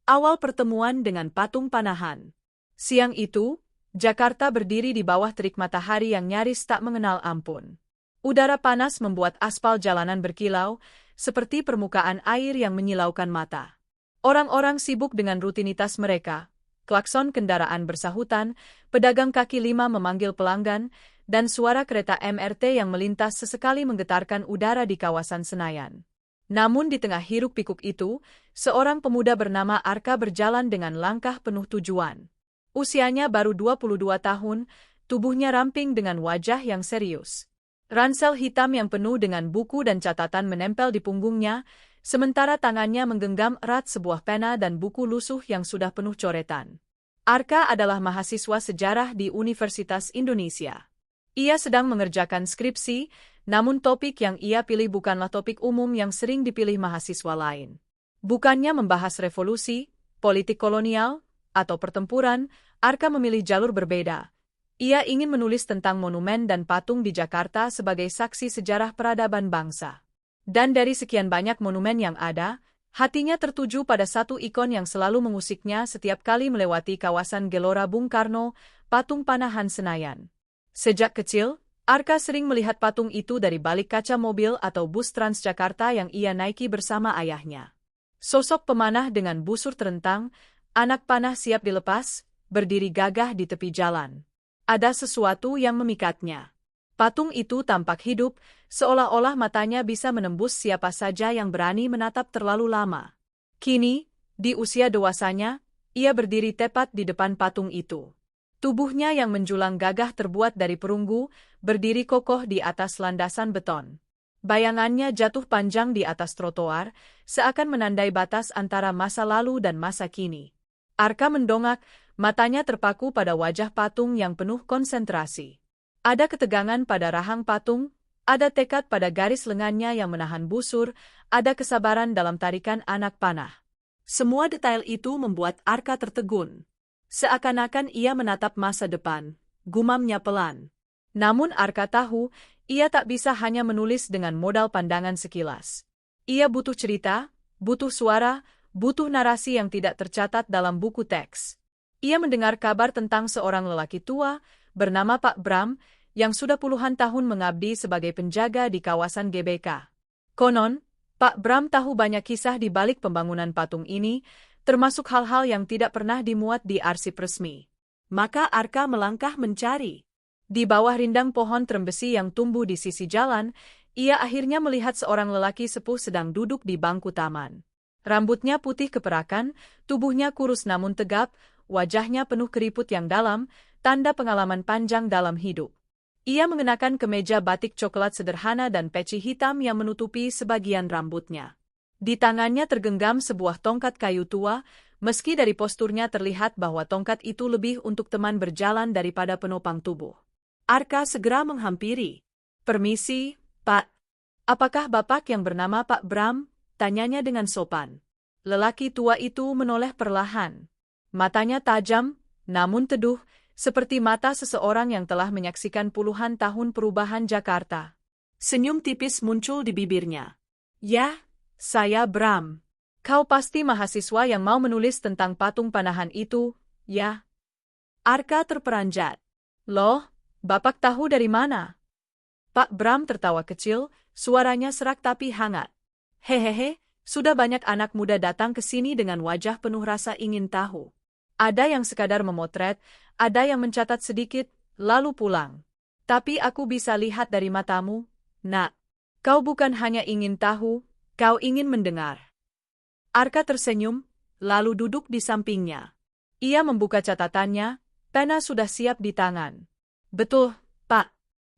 Awal pertemuan dengan patung Panahan. Siang itu, Jakarta berdiri di bawah terik matahari yang nyaris tak mengenal ampun. Udara panas membuat aspal jalanan berkilau, seperti permukaan air yang menyilaukan mata. Orang-orang sibuk dengan rutinitas mereka, klakson kendaraan bersahutan, pedagang kaki lima memanggil pelanggan, dan suara kereta MRT yang melintas sesekali menggetarkan udara di kawasan Senayan. Namun di tengah hiruk-pikuk itu, seorang pemuda bernama Arka berjalan dengan langkah penuh tujuan. Usianya baru 22 tahun, tubuhnya ramping dengan wajah yang serius. Ransel hitam yang penuh dengan buku dan catatan menempel di punggungnya, sementara tangannya menggenggam erat sebuah pena dan buku lusuh yang sudah penuh coretan. Arka adalah mahasiswa sejarah di Universitas Indonesia. Ia sedang mengerjakan skripsi, namun topik yang ia pilih bukanlah topik umum yang sering dipilih mahasiswa lain. Bukannya membahas revolusi, politik kolonial, atau pertempuran, Arka memilih jalur berbeda. Ia ingin menulis tentang monumen dan patung di Jakarta sebagai saksi sejarah peradaban bangsa. Dan dari sekian banyak monumen yang ada, hatinya tertuju pada satu ikon yang selalu mengusiknya setiap kali melewati kawasan Gelora Bung Karno, patung Panahan Senayan. Sejak kecil, Arka sering melihat patung itu dari balik kaca mobil atau bus Transjakarta yang ia naiki bersama ayahnya. Sosok pemanah dengan busur terentang, anak panah siap dilepas, berdiri gagah di tepi jalan. Ada sesuatu yang memikatnya. Patung itu tampak hidup, seolah-olah matanya bisa menembus siapa saja yang berani menatap terlalu lama. Kini, di usia dewasanya, ia berdiri tepat di depan patung itu. Tubuhnya yang menjulang gagah terbuat dari perunggu, berdiri kokoh di atas landasan beton. Bayangannya jatuh panjang di atas trotoar, seakan menandai batas antara masa lalu dan masa kini. Arka mendongak, matanya terpaku pada wajah patung yang penuh konsentrasi. Ada ketegangan pada rahang patung, ada tekad pada garis lengannya yang menahan busur, ada kesabaran dalam tarikan anak panah. Semua detail itu membuat Arka tertegun. Seakan-akan ia menatap masa depan, gumamnya pelan. Namun Arka tahu, ia tak bisa hanya menulis dengan modal pandangan sekilas. Ia butuh cerita, butuh suara, butuh narasi yang tidak tercatat dalam buku teks. Ia mendengar kabar tentang seorang lelaki tua, bernama Pak Bram, yang sudah puluhan tahun mengabdi sebagai penjaga di kawasan GBK. Konon, Pak Bram tahu banyak kisah di balik pembangunan patung ini, termasuk hal-hal yang tidak pernah dimuat di arsip resmi. Maka Arka melangkah mencari. Di bawah rindang pohon trembesi yang tumbuh di sisi jalan, ia akhirnya melihat seorang lelaki sepuh sedang duduk di bangku taman. Rambutnya putih keperakan, tubuhnya kurus namun tegap, wajahnya penuh keriput yang dalam, tanda pengalaman panjang dalam hidup. Ia mengenakan kemeja batik coklat sederhana dan peci hitam yang menutupi sebagian rambutnya. Di tangannya tergenggam sebuah tongkat kayu tua, meski dari posturnya terlihat bahwa tongkat itu lebih untuk teman berjalan daripada penopang tubuh. Arka segera menghampiri. "Permisi, Pak. Apakah Bapak yang bernama Pak Bram?" tanyanya dengan sopan. Lelaki tua itu menoleh perlahan. Matanya tajam, namun teduh, seperti mata seseorang yang telah menyaksikan puluhan tahun perubahan Jakarta. Senyum tipis muncul di bibirnya. "Ya, saya Bram. Kau pasti mahasiswa yang mau menulis tentang patung Panahan itu, ya?" Arka terperanjat. "Loh, Bapak tahu dari mana?" Pak Bram tertawa kecil, suaranya serak tapi hangat. "Hehehe, sudah banyak anak muda datang ke sini dengan wajah penuh rasa ingin tahu. Ada yang sekadar memotret, ada yang mencatat sedikit, lalu pulang. Tapi aku bisa lihat dari matamu, Nak. Kau bukan hanya ingin tahu, kau ingin mendengar." Arka tersenyum, lalu duduk di sampingnya. Ia membuka catatannya, pena sudah siap di tangan. "Betul, Pak.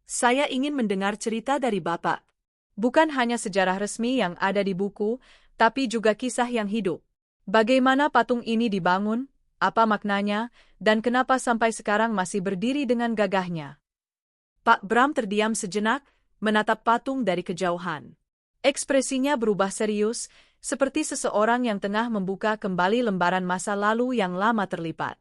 Saya ingin mendengar cerita dari Bapak. Bukan hanya sejarah resmi yang ada di buku, tapi juga kisah yang hidup. Bagaimana patung ini dibangun, apa maknanya, dan kenapa sampai sekarang masih berdiri dengan gagahnya." Pak Bram terdiam sejenak, menatap patung dari kejauhan. Ekspresinya berubah serius, seperti seseorang yang tengah membuka kembali lembaran masa lalu yang lama terlipat.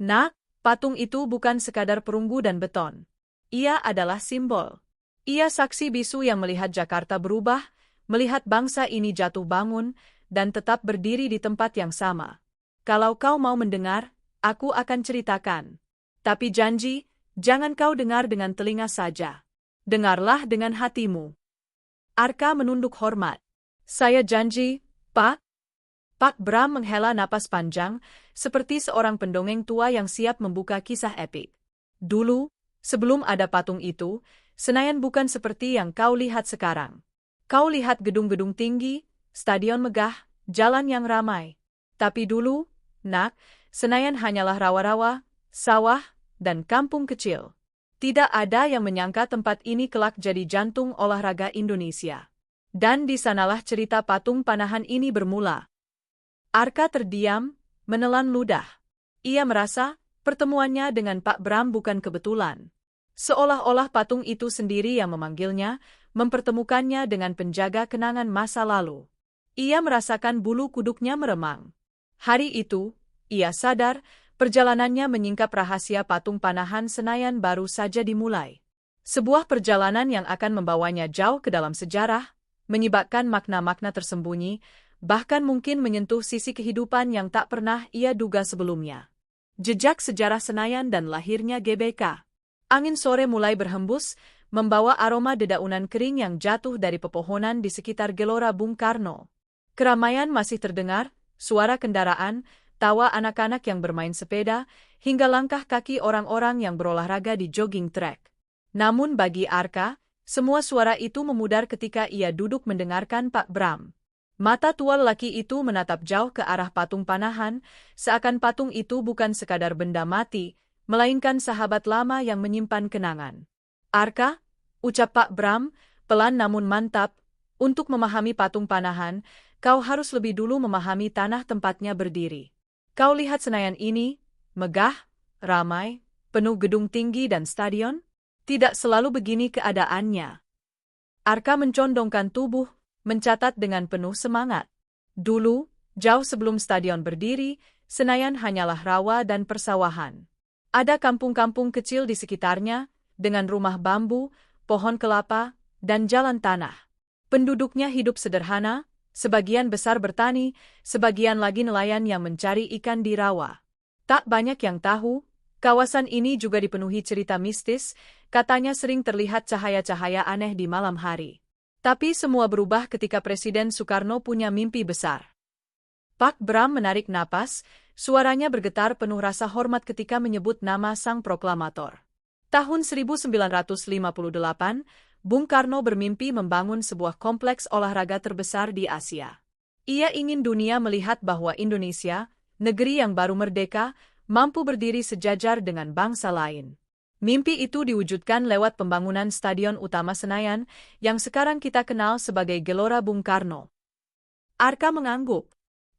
"Nak, patung itu bukan sekadar perunggu dan beton. Ia adalah simbol. Ia saksi bisu yang melihat Jakarta berubah, melihat bangsa ini jatuh bangun, dan tetap berdiri di tempat yang sama. Kalau kau mau mendengar, aku akan ceritakan. Tapi janji, jangan kau dengar dengan telinga saja. Dengarlah dengan hatimu. Arka menunduk hormat. Saya janji, Pak. Pak Bram menghela napas panjang, seperti seorang pendongeng tua yang siap membuka kisah epik. Dulu, sebelum ada patung itu, Senayan bukan seperti yang kau lihat sekarang. Kau lihat gedung-gedung tinggi, stadion megah, jalan yang ramai. Tapi dulu, Nak, Senayan hanyalah rawa-rawa, sawah, dan kampung kecil. Tidak ada yang menyangka tempat ini kelak jadi jantung olahraga Indonesia. Dan di sanalah cerita patung panahan ini bermula. Arka terdiam, menelan ludah. Ia merasa pertemuannya dengan Pak Bram bukan kebetulan. Seolah-olah patung itu sendiri yang memanggilnya, mempertemukannya dengan penjaga kenangan masa lalu. Ia merasakan bulu kuduknya meremang. Hari itu, ia sadar, perjalanannya menyingkap rahasia patung panahan Senayan baru saja dimulai. Sebuah perjalanan yang akan membawanya jauh ke dalam sejarah, menyibakkan makna-makna tersembunyi, bahkan mungkin menyentuh sisi kehidupan yang tak pernah ia duga sebelumnya. Jejak sejarah Senayan dan lahirnya GBK. Angin sore mulai berhembus, membawa aroma dedaunan kering yang jatuh dari pepohonan di sekitar Gelora Bung Karno. Keramaian masih terdengar, suara kendaraan, tawa anak-anak yang bermain sepeda, hingga langkah kaki orang-orang yang berolahraga di jogging track. Namun bagi Arka, semua suara itu memudar ketika ia duduk mendengarkan Pak Bram. Mata tua lelaki itu menatap jauh ke arah patung panahan, seakan patung itu bukan sekadar benda mati, melainkan sahabat lama yang menyimpan kenangan. Arka, ucap Pak Bram, pelan namun mantap, untuk memahami patung panahan, kau harus lebih dulu memahami tanah tempatnya berdiri. Kau lihat Senayan ini, megah, ramai, penuh gedung tinggi dan stadion? Tidak selalu begini keadaannya. Arka mencondongkan tubuh, mencatat dengan penuh semangat. Dulu, jauh sebelum stadion berdiri, Senayan hanyalah rawa dan persawahan. Ada kampung-kampung kecil di sekitarnya, dengan rumah bambu, pohon kelapa, dan jalan tanah. Penduduknya hidup sederhana, sebagian besar bertani, sebagian lagi nelayan yang mencari ikan di rawa. Tak banyak yang tahu, kawasan ini juga dipenuhi cerita mistis, katanya sering terlihat cahaya-cahaya aneh di malam hari. Tapi semua berubah ketika Presiden Soekarno punya mimpi besar. Pak Bram menarik napas, suaranya bergetar penuh rasa hormat ketika menyebut nama sang proklamator. Tahun 1958, Bung Karno bermimpi membangun sebuah kompleks olahraga terbesar di Asia. Ia ingin dunia melihat bahwa Indonesia, negeri yang baru merdeka, mampu berdiri sejajar dengan bangsa lain. Mimpi itu diwujudkan lewat pembangunan Stadion Utama Senayan, yang sekarang kita kenal sebagai Gelora Bung Karno. Arka mengangguk.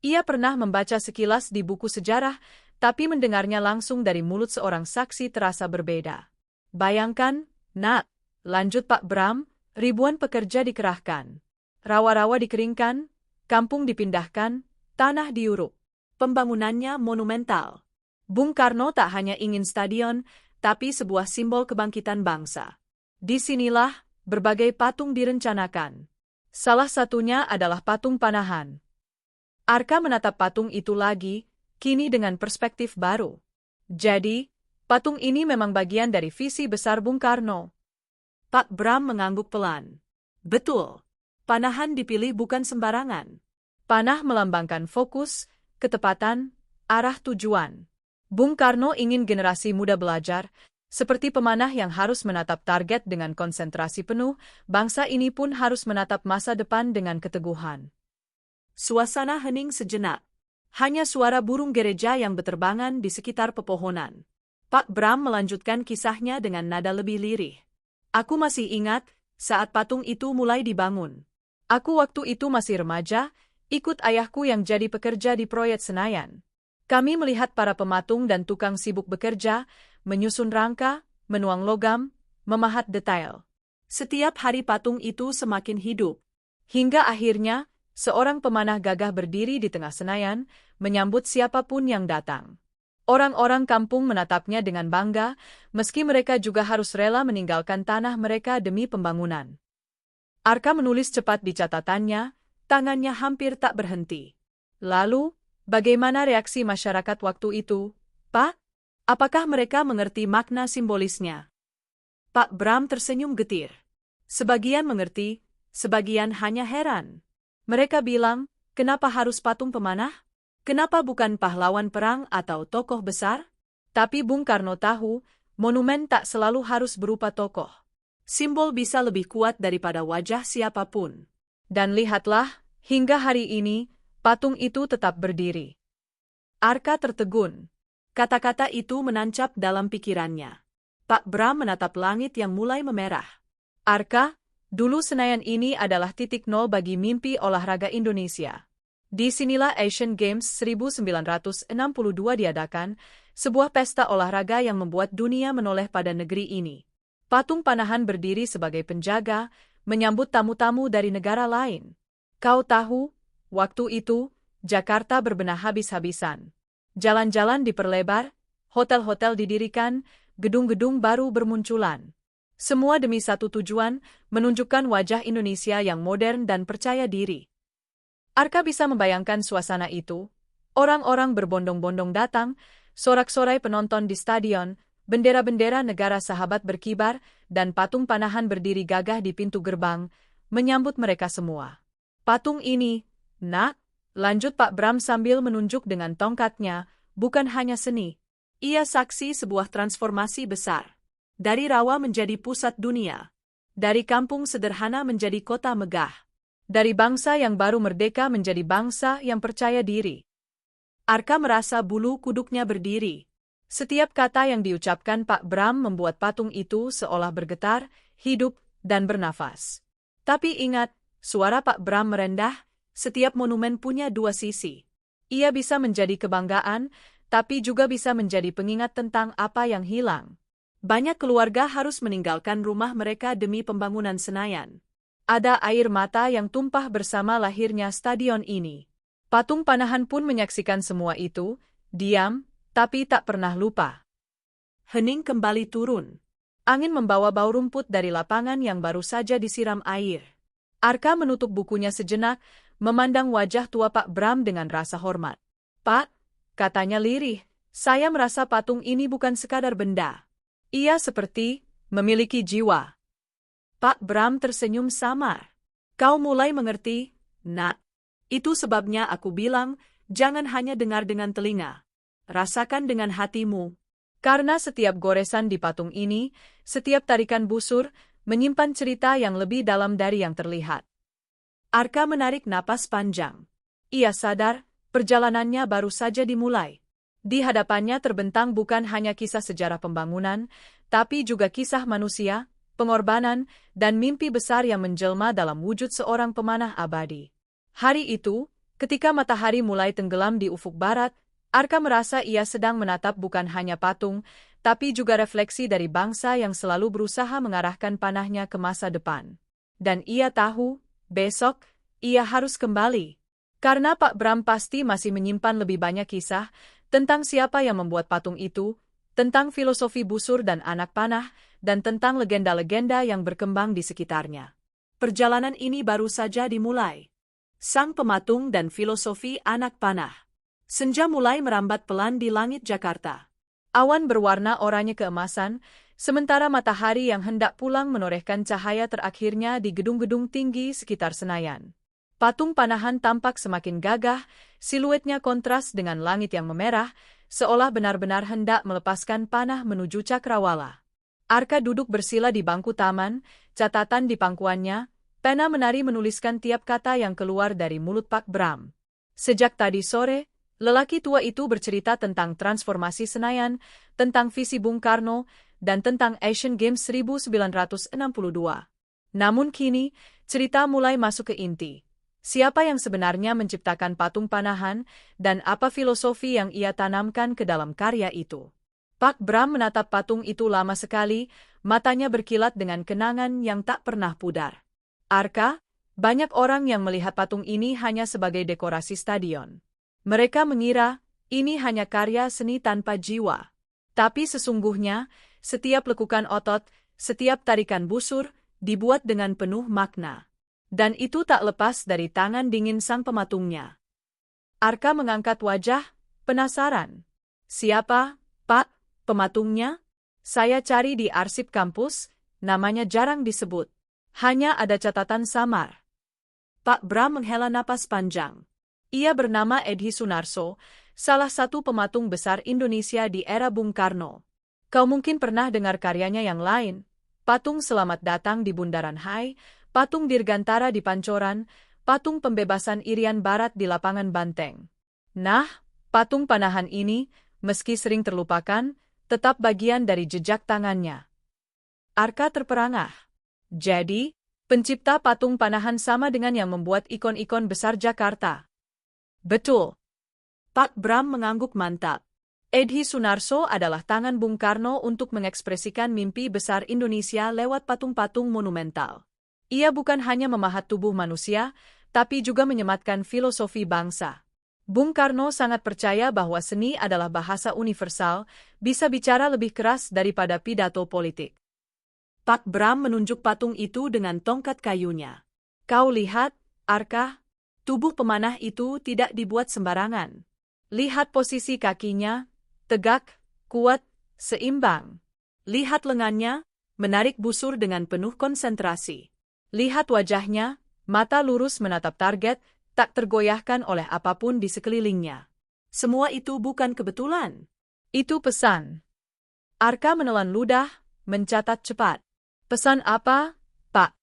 Ia pernah membaca sekilas di buku sejarah, tapi mendengarnya langsung dari mulut seorang saksi terasa berbeda. Bayangkan, Nak, lanjut Pak Bram, ribuan pekerja dikerahkan. Rawa-rawa dikeringkan, kampung dipindahkan, tanah diuruk. Pembangunannya monumental. Bung Karno tak hanya ingin stadion, tapi sebuah simbol kebangkitan bangsa. Disinilah, berbagai patung direncanakan. Salah satunya adalah patung panahan. Arka menatap patung itu lagi, kini dengan perspektif baru. Jadi, patung ini memang bagian dari visi besar Bung Karno. Pak Bram mengangguk pelan. Betul. Panahan dipilih bukan sembarangan. Panah melambangkan fokus, ketepatan, arah tujuan. Bung Karno ingin generasi muda belajar, seperti pemanah yang harus menatap target dengan konsentrasi penuh, bangsa ini pun harus menatap masa depan dengan keteguhan. Suasana hening sejenak. Hanya suara burung gereja yang berterbangan di sekitar pepohonan. Pak Bram melanjutkan kisahnya dengan nada lebih lirih. Aku masih ingat, saat patung itu mulai dibangun. Aku waktu itu masih remaja, ikut ayahku yang jadi pekerja di proyek Senayan. Kami melihat para pematung dan tukang sibuk bekerja, menyusun rangka, menuang logam, memahat detail. Setiap hari patung itu semakin hidup. Hingga akhirnya, seorang pemanah gagah berdiri di tengah Senayan, menyambut siapapun yang datang. Orang-orang kampung menatapnya dengan bangga, meski mereka juga harus rela meninggalkan tanah mereka demi pembangunan. Arka menulis cepat di catatannya, tangannya hampir tak berhenti. Lalu, Bagaimana reaksi masyarakat waktu itu, Pak? Apakah mereka mengerti makna simbolisnya? Pak Bram tersenyum getir. Sebagian mengerti, sebagian hanya heran. Mereka bilang, kenapa harus patung pemanah? Kenapa bukan pahlawan perang atau tokoh besar? Tapi Bung Karno tahu, monumen tak selalu harus berupa tokoh. Simbol bisa lebih kuat daripada wajah siapapun. Dan lihatlah, hingga hari ini, patung itu tetap berdiri. Arka tertegun. Kata-kata itu menancap dalam pikirannya. Pak Bram menatap langit yang mulai memerah. Arka, dulu Senayan ini adalah titik nol bagi mimpi olahraga Indonesia. Di sinilah Asian Games 1962 diadakan, sebuah pesta olahraga yang membuat dunia menoleh pada negeri ini. Patung Panahan berdiri sebagai penjaga, menyambut tamu-tamu dari negara lain. Kau tahu, waktu itu, Jakarta berbenah habis-habisan. Jalan-jalan diperlebar, hotel-hotel didirikan, gedung-gedung baru bermunculan. Semua demi satu tujuan, menunjukkan wajah Indonesia yang modern dan percaya diri. Arka bisa membayangkan suasana itu. Orang-orang berbondong-bondong datang, sorak-sorai penonton di stadion, bendera-bendera negara sahabat berkibar, dan patung Panahan berdiri gagah di pintu gerbang, menyambut mereka semua. Patung ini, nak, lanjut Pak Bram sambil menunjuk dengan tongkatnya, bukan hanya seni. Ia saksi sebuah transformasi besar. Dari rawa menjadi pusat dunia. Dari kampung sederhana menjadi kota megah. Dari bangsa yang baru merdeka menjadi bangsa yang percaya diri. Arka merasa bulu kuduknya berdiri. Setiap kata yang diucapkan Pak Bram membuat patung itu seolah bergetar, hidup, dan bernafas. Tapi ingat, suara Pak Bram merendah, setiap monumen punya dua sisi. Ia bisa menjadi kebanggaan, tapi juga bisa menjadi pengingat tentang apa yang hilang. Banyak keluarga harus meninggalkan rumah mereka demi pembangunan Senayan. Ada air mata yang tumpah bersama lahirnya stadion ini. Patung Panahan pun menyaksikan semua itu, diam, tapi tak pernah lupa. Hening kembali turun. Angin membawa bau rumput dari lapangan yang baru saja disiram air. Arka menutup bukunya sejenak, memandang wajah tua Pak Bram dengan rasa hormat. Pak, katanya lirih, saya merasa patung ini bukan sekadar benda. Ia seperti memiliki jiwa. Pak Bram tersenyum samar. Kau mulai mengerti, nak. Itu sebabnya aku bilang, jangan hanya dengar dengan telinga. Rasakan dengan hatimu. Karena setiap goresan di patung ini, setiap tarikan busur, menyimpan cerita yang lebih dalam dari yang terlihat. Arka menarik napas panjang. Ia sadar, perjalanannya baru saja dimulai. Di hadapannya terbentang bukan hanya kisah sejarah pembangunan, tapi juga kisah manusia, pengorbanan, dan mimpi besar yang menjelma dalam wujud seorang pemanah abadi. Hari itu, ketika matahari mulai tenggelam di ufuk barat, Arka merasa ia sedang menatap bukan hanya patung, tapi juga refleksi dari bangsa yang selalu berusaha mengarahkan panahnya ke masa depan. Dan ia tahu, besok, ia harus kembali. Karena Pak Bram pasti masih menyimpan lebih banyak kisah tentang siapa yang membuat patung itu, tentang filosofi busur dan anak panah, dan tentang legenda-legenda yang berkembang di sekitarnya. Perjalanan ini baru saja dimulai. Sang pematung dan filosofi anak panah. Senja mulai merambat pelan di langit Jakarta. Awan berwarna oranye keemasan, sementara matahari yang hendak pulang menorehkan cahaya terakhirnya di gedung-gedung tinggi sekitar Senayan. Patung Panahan tampak semakin gagah, siluetnya kontras dengan langit yang memerah, seolah benar-benar hendak melepaskan panah menuju cakrawala. Arka duduk bersila di bangku taman, catatan di pangkuannya, pena menari menuliskan tiap kata yang keluar dari mulut Pak Bram. Sejak tadi sore, lelaki tua itu bercerita tentang transformasi Senayan, tentang visi Bung Karno, dan tentang Asian Games 1962. Namun kini, cerita mulai masuk ke inti. Siapa yang sebenarnya menciptakan patung Panahan, dan apa filosofi yang ia tanamkan ke dalam karya itu. Pak Bram menatap patung itu lama sekali, matanya berkilat dengan kenangan yang tak pernah pudar. Arka, banyak orang yang melihat patung ini hanya sebagai dekorasi stadion. Mereka mengira, ini hanya karya seni tanpa jiwa. Tapi sesungguhnya, setiap lekukan otot, setiap tarikan busur, dibuat dengan penuh makna. Dan itu tak lepas dari tangan dingin sang pematungnya. Arka mengangkat wajah, penasaran. Siapa, Pak, pematungnya? Saya cari di arsip kampus, namanya jarang disebut. Hanya ada catatan samar. Pak Bram menghela napas panjang. Ia bernama Edhi Sunarso, salah satu pematung besar Indonesia di era Bung Karno. Kau mungkin pernah dengar karyanya yang lain, patung Selamat Datang di Bundaran Hai, patung Dirgantara di Pancoran, patung pembebasan Irian Barat di Lapangan Banteng. Nah, patung panahan ini, meski sering terlupakan, tetap bagian dari jejak tangannya. Arka terperangah. Jadi, pencipta patung panahan sama dengan yang membuat ikon-ikon besar Jakarta. Betul. Pak Bram mengangguk mantap. Edhi Sunarso adalah tangan Bung Karno untuk mengekspresikan mimpi besar Indonesia lewat patung-patung monumental. Ia bukan hanya memahat tubuh manusia, tapi juga menyematkan filosofi bangsa. Bung Karno sangat percaya bahwa seni adalah bahasa universal, bisa bicara lebih keras daripada pidato politik. Pak Bram menunjuk patung itu dengan tongkat kayunya. Kau lihat, Arka, tubuh pemanah itu tidak dibuat sembarangan. Lihat posisi kakinya, tegak, kuat, seimbang. Lihat lengannya, menarik busur dengan penuh konsentrasi. Lihat wajahnya, mata lurus menatap target, tak tergoyahkan oleh apapun di sekelilingnya. Semua itu bukan kebetulan. Itu pesan. Arka menelan ludah, mencatat cepat. Pesan apa, Pak?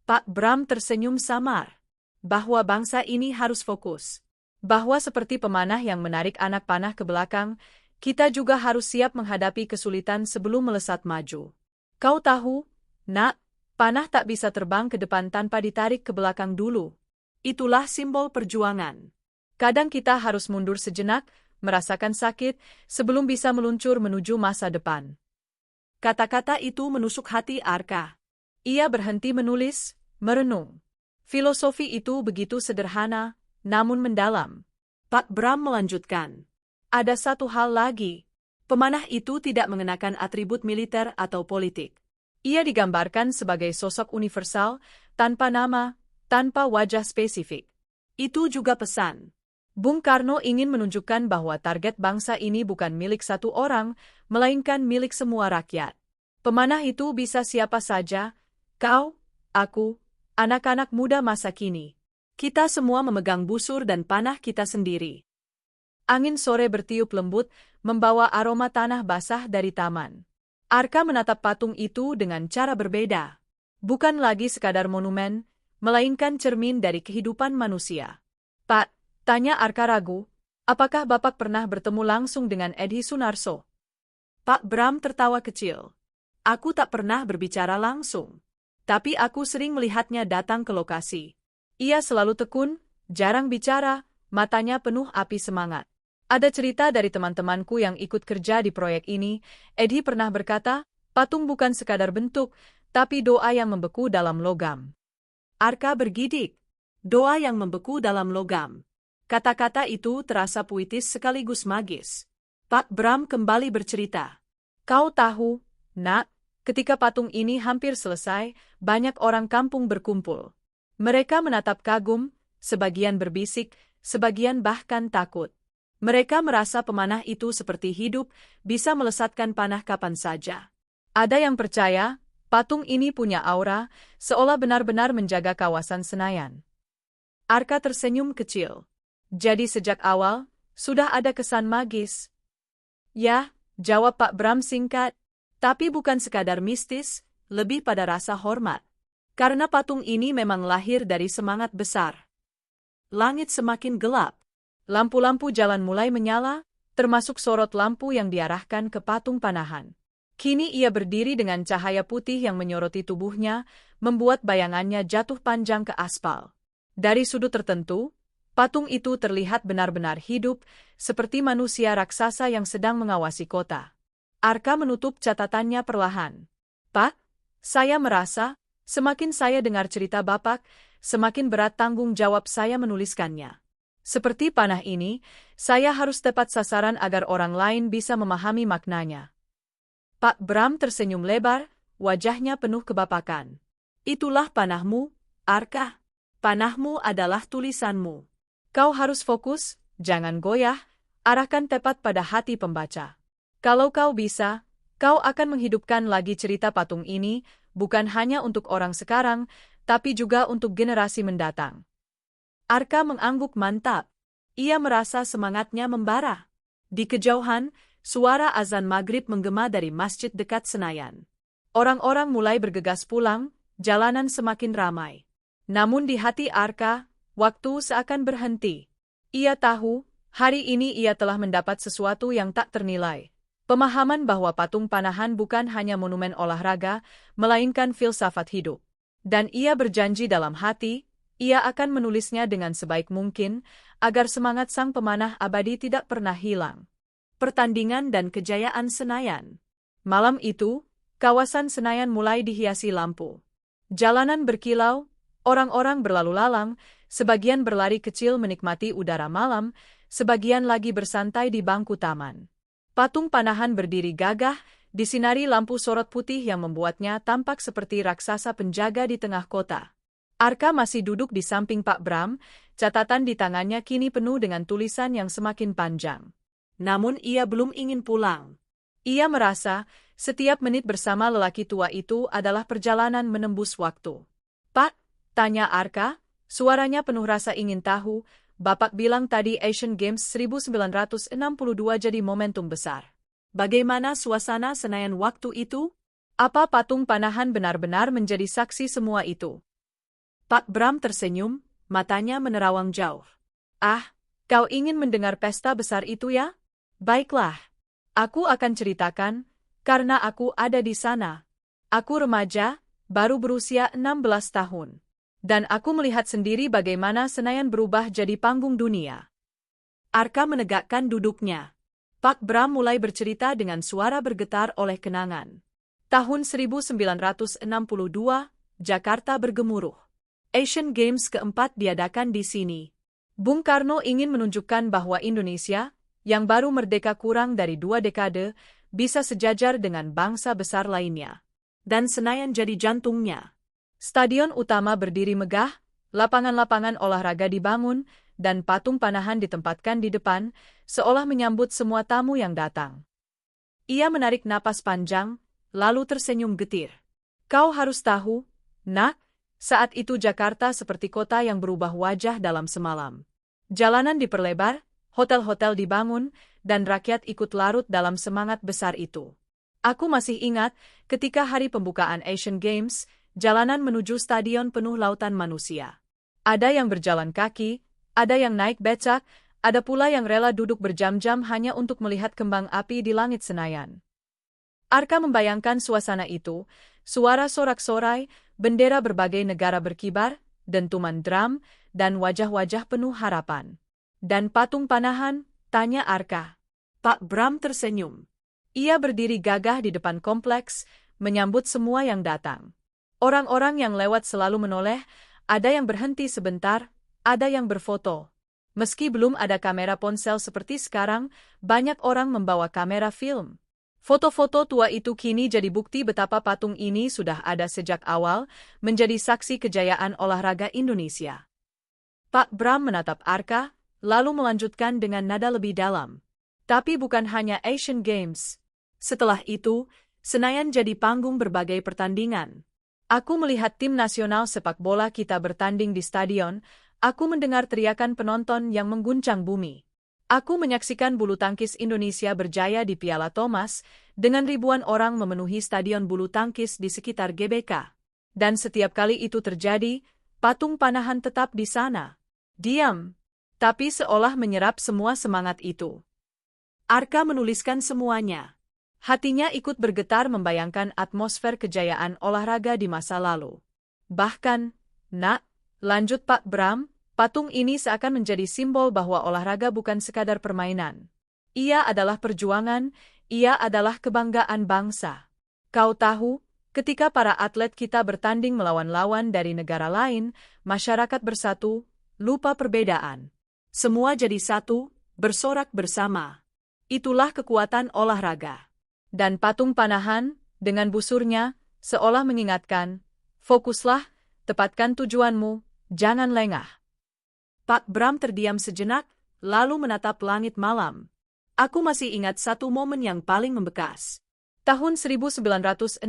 Pak Bram tersenyum samar. Bahwa bangsa ini harus fokus. Bahwa seperti pemanah yang menarik anak panah ke belakang, kita juga harus siap menghadapi kesulitan sebelum melesat maju. Kau tahu, Nak, panah tak bisa terbang ke depan tanpa ditarik ke belakang dulu. Itulah simbol perjuangan. Kadang kita harus mundur sejenak, merasakan sakit, sebelum bisa meluncur menuju masa depan. Kata-kata itu menusuk hati Arka. Ia berhenti menulis, merenung. Filosofi itu begitu sederhana, namun mendalam. Pak Bram melanjutkan. Ada satu hal lagi. Pemanah itu tidak mengenakan atribut militer atau politik. Ia digambarkan sebagai sosok universal, tanpa nama, tanpa wajah spesifik. Itu juga pesan. Bung Karno ingin menunjukkan bahwa target bangsa ini bukan milik satu orang, melainkan milik semua rakyat. Pemanah itu bisa siapa saja, kau, aku, anak-anak muda masa kini. Kita semua memegang busur dan panah kita sendiri. Angin sore bertiup lembut, membawa aroma tanah basah dari taman. Arka menatap patung itu dengan cara berbeda. Bukan lagi sekadar monumen, melainkan cermin dari kehidupan manusia. Pak, tanya Arka ragu, apakah Bapak pernah bertemu langsung dengan Edhi Sunarso? Pak Bram tertawa kecil. Aku tak pernah berbicara langsung. Tapi aku sering melihatnya datang ke lokasi. Ia selalu tekun, jarang bicara, matanya penuh api semangat. Ada cerita dari teman-temanku yang ikut kerja di proyek ini, Edhi pernah berkata, patung bukan sekadar bentuk, tapi doa yang membeku dalam logam. Arka bergidik. Doa yang membeku dalam logam. Kata-kata itu terasa puitis sekaligus magis. Pak Bram kembali bercerita. Kau tahu, Nak, ketika patung ini hampir selesai, banyak orang kampung berkumpul. Mereka menatap kagum, sebagian berbisik, sebagian bahkan takut. Mereka merasa pemanah itu seperti hidup, bisa melesatkan panah kapan saja. Ada yang percaya, patung ini punya aura, seolah benar-benar menjaga kawasan Senayan. Arka tersenyum kecil. Jadi sejak awal, sudah ada kesan magis. Ya, jawab Pak Bram singkat, tapi bukan sekadar mistis, lebih pada rasa hormat. Karena patung ini memang lahir dari semangat besar. Langit semakin gelap. Lampu-lampu jalan mulai menyala, termasuk sorot lampu yang diarahkan ke patung panahan. Kini ia berdiri dengan cahaya putih yang menyoroti tubuhnya, membuat bayangannya jatuh panjang ke aspal. Dari sudut tertentu, patung itu terlihat benar-benar hidup, seperti manusia raksasa yang sedang mengawasi kota. Arka menutup catatannya perlahan. Pak, saya merasa, semakin saya dengar cerita Bapak, semakin berat tanggung jawab saya menuliskannya. Seperti panah ini, saya harus tepat sasaran agar orang lain bisa memahami maknanya. Pak Bram tersenyum lebar, wajahnya penuh kebapakan. Itulah panahmu, Arka. Panahmu adalah tulisanmu. Kau harus fokus, jangan goyah, arahkan tepat pada hati pembaca. Kalau kau bisa, kau akan menghidupkan lagi cerita patung ini, bukan hanya untuk orang sekarang, tapi juga untuk generasi mendatang. Arka mengangguk mantap. Ia merasa semangatnya membara. Di kejauhan, suara azan maghrib menggema dari masjid dekat Senayan. Orang-orang mulai bergegas pulang, jalanan semakin ramai. Namun di hati Arka, waktu seakan berhenti. Ia tahu, hari ini ia telah mendapat sesuatu yang tak ternilai. Pemahaman bahwa patung panahan bukan hanya monumen olahraga, melainkan filsafat hidup. Dan ia berjanji dalam hati, ia akan menulisnya dengan sebaik mungkin, agar semangat sang pemanah abadi tidak pernah hilang. Pertandingan dan kejayaan Senayan. Malam itu, kawasan Senayan mulai dihiasi lampu. Jalanan berkilau, orang-orang berlalu lalang, sebagian berlari kecil menikmati udara malam, sebagian lagi bersantai di bangku taman. Patung panahan berdiri gagah, disinari lampu sorot putih yang membuatnya tampak seperti raksasa penjaga di tengah kota. Arka masih duduk di samping Pak Bram, catatan di tangannya kini penuh dengan tulisan yang semakin panjang. Namun ia belum ingin pulang. Ia merasa, setiap menit bersama lelaki tua itu adalah perjalanan menembus waktu. "Pak," tanya Arka, suaranya penuh rasa ingin tahu, "Bapak bilang tadi Asian Games 1962 jadi momentum besar. Bagaimana suasana Senayan waktu itu? Apa patung panahan benar-benar menjadi saksi semua itu?" Pak Bram tersenyum, matanya menerawang jauh. "Ah, kau ingin mendengar pesta besar itu ya? Baiklah. Aku akan ceritakan, karena aku ada di sana. Aku remaja, baru berusia 16 tahun. Dan aku melihat sendiri bagaimana Senayan berubah jadi panggung dunia." Arka menegakkan duduknya. Pak Bram mulai bercerita dengan suara bergetar oleh kenangan. Tahun 1962, Jakarta bergemuruh. Asian Games keempat diadakan di sini. Bung Karno ingin menunjukkan bahwa Indonesia, yang baru merdeka kurang dari 2 dekade, bisa sejajar dengan bangsa besar lainnya. Dan Senayan jadi jantungnya. Stadion utama berdiri megah, lapangan-lapangan olahraga dibangun, dan patung panahan ditempatkan di depan, seolah menyambut semua tamu yang datang. Ia menarik napas panjang, lalu tersenyum getir. "Kau harus tahu, Nak, saat itu Jakarta seperti kota yang berubah wajah dalam semalam. Jalanan diperlebar, hotel-hotel dibangun, dan rakyat ikut larut dalam semangat besar itu. Aku masih ingat, ketika hari pembukaan Asian Games, jalanan menuju stadion penuh lautan manusia. Ada yang berjalan kaki, ada yang naik becak, ada pula yang rela duduk berjam-jam hanya untuk melihat kembang api di langit Senayan." Arka membayangkan suasana itu, suara sorak-sorai, bendera berbagai negara berkibar, dentuman drum, dan wajah-wajah penuh harapan. "Dan patung panahan?" tanya Arka. Pak Bram tersenyum. Ia berdiri gagah di depan kompleks, menyambut semua yang datang. Orang-orang yang lewat selalu menoleh, ada yang berhenti sebentar, ada yang berfoto. Meski belum ada kamera ponsel seperti sekarang, banyak orang membawa kamera film. Foto-foto tua itu kini jadi bukti betapa patung ini sudah ada sejak awal, menjadi saksi kejayaan olahraga Indonesia. Pak Bram menatap Arka, lalu melanjutkan dengan nada lebih dalam. "Tapi bukan hanya Asian Games. Setelah itu, Senayan jadi panggung berbagai pertandingan. Aku melihat tim nasional sepak bola kita bertanding di stadion, aku mendengar teriakan penonton yang mengguncang bumi. Aku menyaksikan bulu tangkis Indonesia berjaya di Piala Thomas, dengan ribuan orang memenuhi stadion bulu tangkis di sekitar GBK. Dan setiap kali itu terjadi, patung panahan tetap di sana. Diam. Tapi seolah menyerap semua semangat itu." Arka menuliskan semuanya. Hatinya ikut bergetar membayangkan atmosfer kejayaan olahraga di masa lalu. "Bahkan, Nak," lanjut Pak Bram, "patung ini seakan menjadi simbol bahwa olahraga bukan sekadar permainan. Ia adalah perjuangan, ia adalah kebanggaan bangsa. Kau tahu, ketika para atlet kita bertanding melawan lawan dari negara lain, masyarakat bersatu, lupa perbedaan. Semua jadi satu, bersorak bersama. Itulah kekuatan olahraga." Dan patung panahan, dengan busurnya, seolah mengingatkan, "Fokuslah, tepatkan tujuanmu, jangan lengah." Pak Bram terdiam sejenak, lalu menatap langit malam. Aku masih ingat satu momen yang paling membekas. Tahun 1963,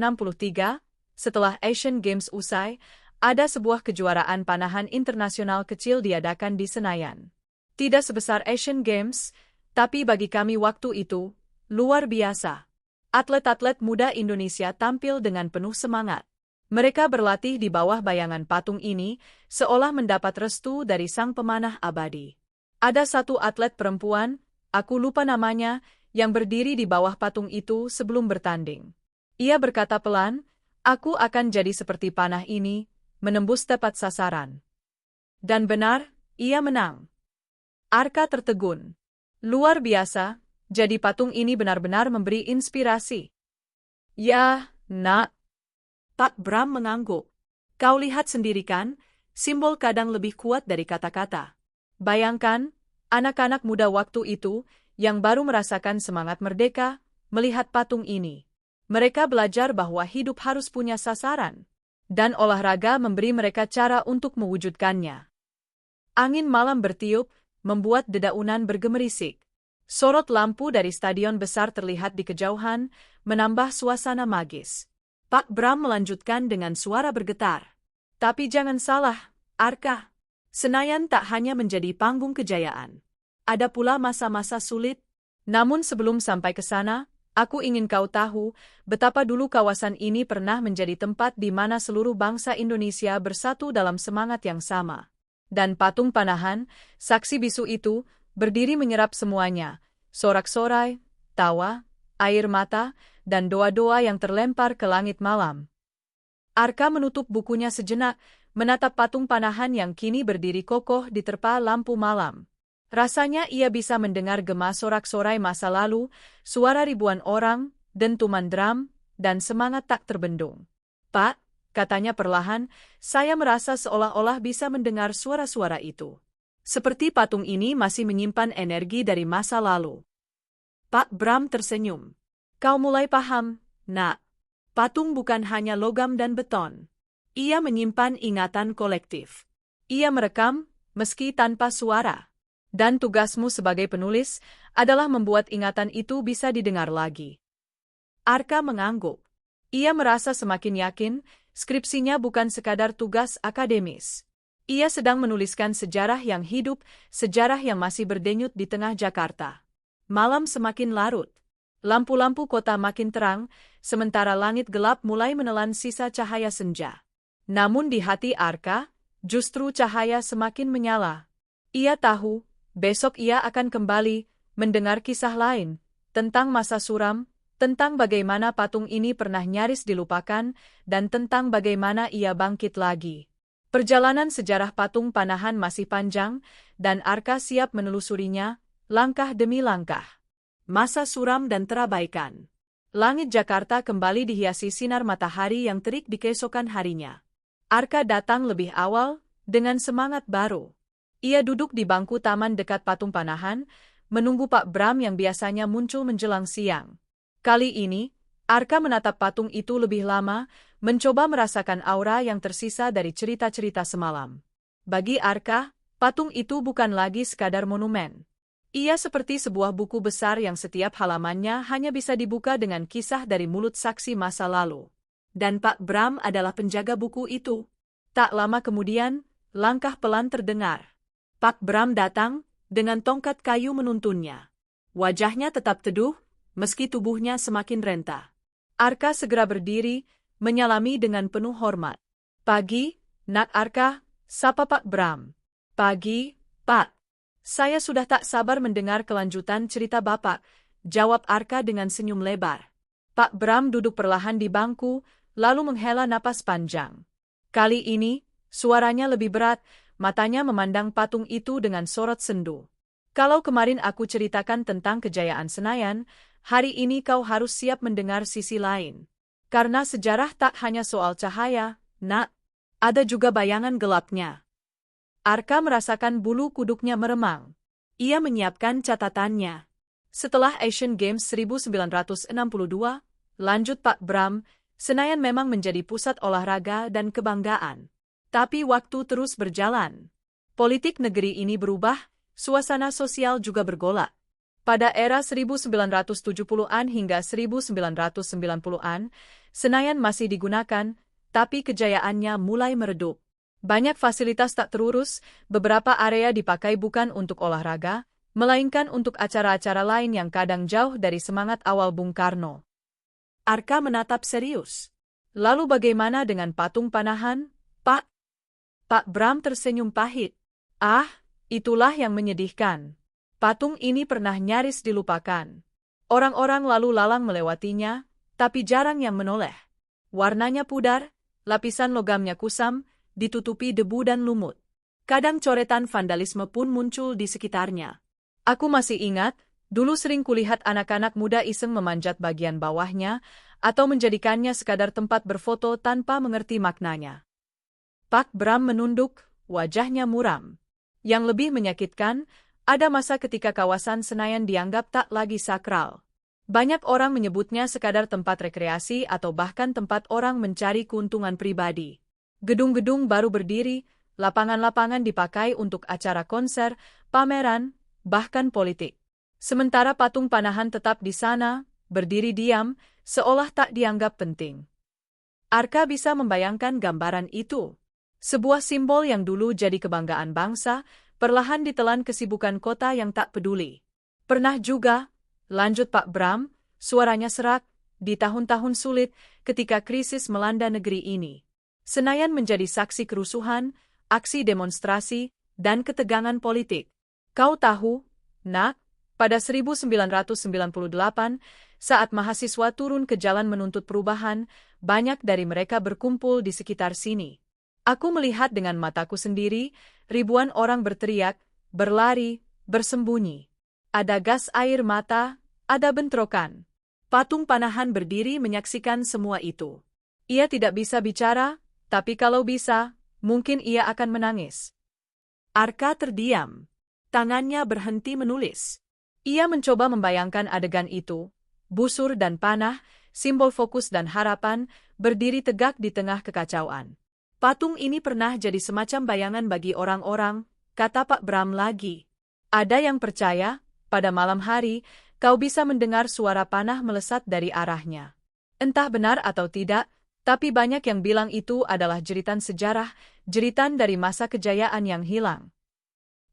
setelah Asian Games usai, ada sebuah kejuaraan panahan internasional kecil diadakan di Senayan. Tidak sebesar Asian Games, tapi bagi kami waktu itu, luar biasa. Atlet-atlet muda Indonesia tampil dengan penuh semangat. Mereka berlatih di bawah bayangan patung ini, seolah mendapat restu dari sang pemanah abadi. Ada satu atlet perempuan, aku lupa namanya, yang berdiri di bawah patung itu sebelum bertanding. Ia berkata pelan, "Aku akan jadi seperti panah ini, menembus tepat sasaran." Dan benar, ia menang. Arka tertegun. Luar biasa, jadi patung ini benar-benar memberi inspirasi. Ya, Nak. Pak Bram mengangguk. Kau lihat sendiri kan, simbol kadang lebih kuat dari kata-kata. Bayangkan, anak-anak muda waktu itu, yang baru merasakan semangat merdeka, melihat patung ini. Mereka belajar bahwa hidup harus punya sasaran, dan olahraga memberi mereka cara untuk mewujudkannya. Angin malam bertiup, membuat dedaunan bergemerisik. Sorot lampu dari stadion besar terlihat di kejauhan, menambah suasana magis. Pak Bram melanjutkan dengan suara bergetar. Tapi jangan salah, Arka. Senayan tak hanya menjadi panggung kejayaan. Ada pula masa-masa sulit. Namun sebelum sampai ke sana, aku ingin kau tahu betapa dulu kawasan ini pernah menjadi tempat di mana seluruh bangsa Indonesia bersatu dalam semangat yang sama. Dan patung panahan, saksi bisu itu, berdiri menyerap semuanya. Sorak-sorai, tawa, air mata, dan doa-doa yang terlempar ke langit malam. Arka menutup bukunya sejenak, menatap patung panahan yang kini berdiri kokoh di terpa lampu malam. Rasanya ia bisa mendengar gema sorak-sorai masa lalu, suara ribuan orang, dentuman drum, dan semangat tak terbendung. "Pak," katanya perlahan, "saya merasa seolah-olah bisa mendengar suara-suara itu. Seperti patung ini masih menyimpan energi dari masa lalu." Pak Bram tersenyum. "Kau mulai paham, Nak. Patung bukan hanya logam dan beton. Ia menyimpan ingatan kolektif. Ia merekam, meski tanpa suara. Dan tugasmu sebagai penulis adalah membuat ingatan itu bisa didengar lagi." Arka mengangguk. Ia merasa semakin yakin, skripsinya bukan sekadar tugas akademis. Ia sedang menuliskan sejarah yang hidup, sejarah yang masih berdenyut di tengah Jakarta. Malam semakin larut. Lampu-lampu kota makin terang, sementara langit gelap mulai menelan sisa cahaya senja. Namun di hati Arka, justru cahaya semakin menyala. Ia tahu, besok ia akan kembali, mendengar kisah lain, tentang masa suram, tentang bagaimana patung ini pernah nyaris dilupakan, dan tentang bagaimana ia bangkit lagi. Perjalanan sejarah patung panahan masih panjang, dan Arka siap menelusurinya, langkah demi langkah. Masa suram dan terabaikan. Langit Jakarta kembali dihiasi sinar matahari yang terik di keesokan harinya. Arka datang lebih awal, dengan semangat baru. Ia duduk di bangku taman dekat patung panahan, menunggu Pak Bram yang biasanya muncul menjelang siang. Kali ini, Arka menatap patung itu lebih lama, mencoba merasakan aura yang tersisa dari cerita-cerita semalam. Bagi Arka, patung itu bukan lagi sekadar monumen. Ia seperti sebuah buku besar yang setiap halamannya hanya bisa dibuka dengan kisah dari mulut saksi masa lalu. Dan Pak Bram adalah penjaga buku itu. Tak lama kemudian, langkah pelan terdengar. Pak Bram datang, dengan tongkat kayu menuntunnya. Wajahnya tetap teduh, meski tubuhnya semakin renta. Arka segera berdiri, menyalami dengan penuh hormat. "Pagi, Nak Arka," sapa Pak Bram. "Pagi, Pak. Saya sudah tak sabar mendengar kelanjutan cerita Bapak," jawab Arka dengan senyum lebar. Pak Bram duduk perlahan di bangku, lalu menghela napas panjang. Kali ini, suaranya lebih berat, matanya memandang patung itu dengan sorot sendu. "Kalau kemarin aku ceritakan tentang kejayaan Senayan, hari ini kau harus siap mendengar sisi lain. Karena sejarah tak hanya soal cahaya, Nak. Ada juga bayangan gelapnya." Arka merasakan bulu kuduknya meremang. Ia menyiapkan catatannya. "Setelah Asian Games 1962, lanjut Pak Bram, Senayan memang menjadi pusat olahraga dan kebanggaan. Tapi waktu terus berjalan. Politik negeri ini berubah, Suasana sosial juga bergolak. Pada era 1970-an hingga 1990-an, Senayan masih digunakan, tapi kejayaannya mulai meredup. Banyak fasilitas tak terurus, beberapa area dipakai bukan untuk olahraga, melainkan untuk acara-acara lain yang kadang jauh dari semangat awal Bung Karno. Arka menatap serius. Lalu bagaimana dengan patung Panahan, Pak? Pak Bram tersenyum pahit. Ah, itulah yang menyedihkan. Patung ini pernah nyaris dilupakan. Orang-orang lalu lalang melewatinya, tapi jarang yang menoleh. Warnanya pudar, lapisan logamnya kusam, ditutupi debu dan lumut. Kadang coretan vandalisme pun muncul di sekitarnya. Aku masih ingat, dulu sering kulihat anak-anak muda iseng memanjat bagian bawahnya, atau menjadikannya sekadar tempat berfoto tanpa mengerti maknanya. Pak Bram menunduk, wajahnya muram. Yang lebih menyakitkan, ada masa ketika kawasan Senayan dianggap tak lagi sakral. Banyak orang menyebutnya sekadar tempat rekreasi atau bahkan tempat orang mencari keuntungan pribadi. Gedung-gedung baru berdiri, lapangan-lapangan dipakai untuk acara konser, pameran, bahkan politik. Sementara patung Panahan tetap di sana, berdiri diam, seolah tak dianggap penting. Arka bisa membayangkan gambaran itu. Sebuah simbol yang dulu jadi kebanggaan bangsa, perlahan ditelan kesibukan kota yang tak peduli. Pernah juga, lanjut Pak Bram, suaranya serak, di tahun-tahun sulit ketika krisis melanda negeri ini. Senayan menjadi saksi kerusuhan, aksi demonstrasi, dan ketegangan politik. Kau tahu, Nak, pada 1998, saat mahasiswa turun ke jalan menuntut perubahan, banyak dari mereka berkumpul di sekitar sini. Aku melihat dengan mataku sendiri, ribuan orang berteriak, berlari, bersembunyi. Ada gas air mata, ada bentrokan. Patung Panahan berdiri menyaksikan semua itu. Ia tidak bisa bicara, tapi kalau bisa, mungkin ia akan menangis. Arka terdiam. Tangannya berhenti menulis. Ia mencoba membayangkan adegan itu. Busur dan panah, simbol fokus dan harapan, berdiri tegak di tengah kekacauan. Patung ini pernah jadi semacam bayangan bagi orang-orang, kata Pak Bram lagi. Ada yang percaya, pada malam hari, kau bisa mendengar suara panah melesat dari arahnya. Entah benar atau tidak, tapi banyak yang bilang itu adalah jeritan sejarah, jeritan dari masa kejayaan yang hilang.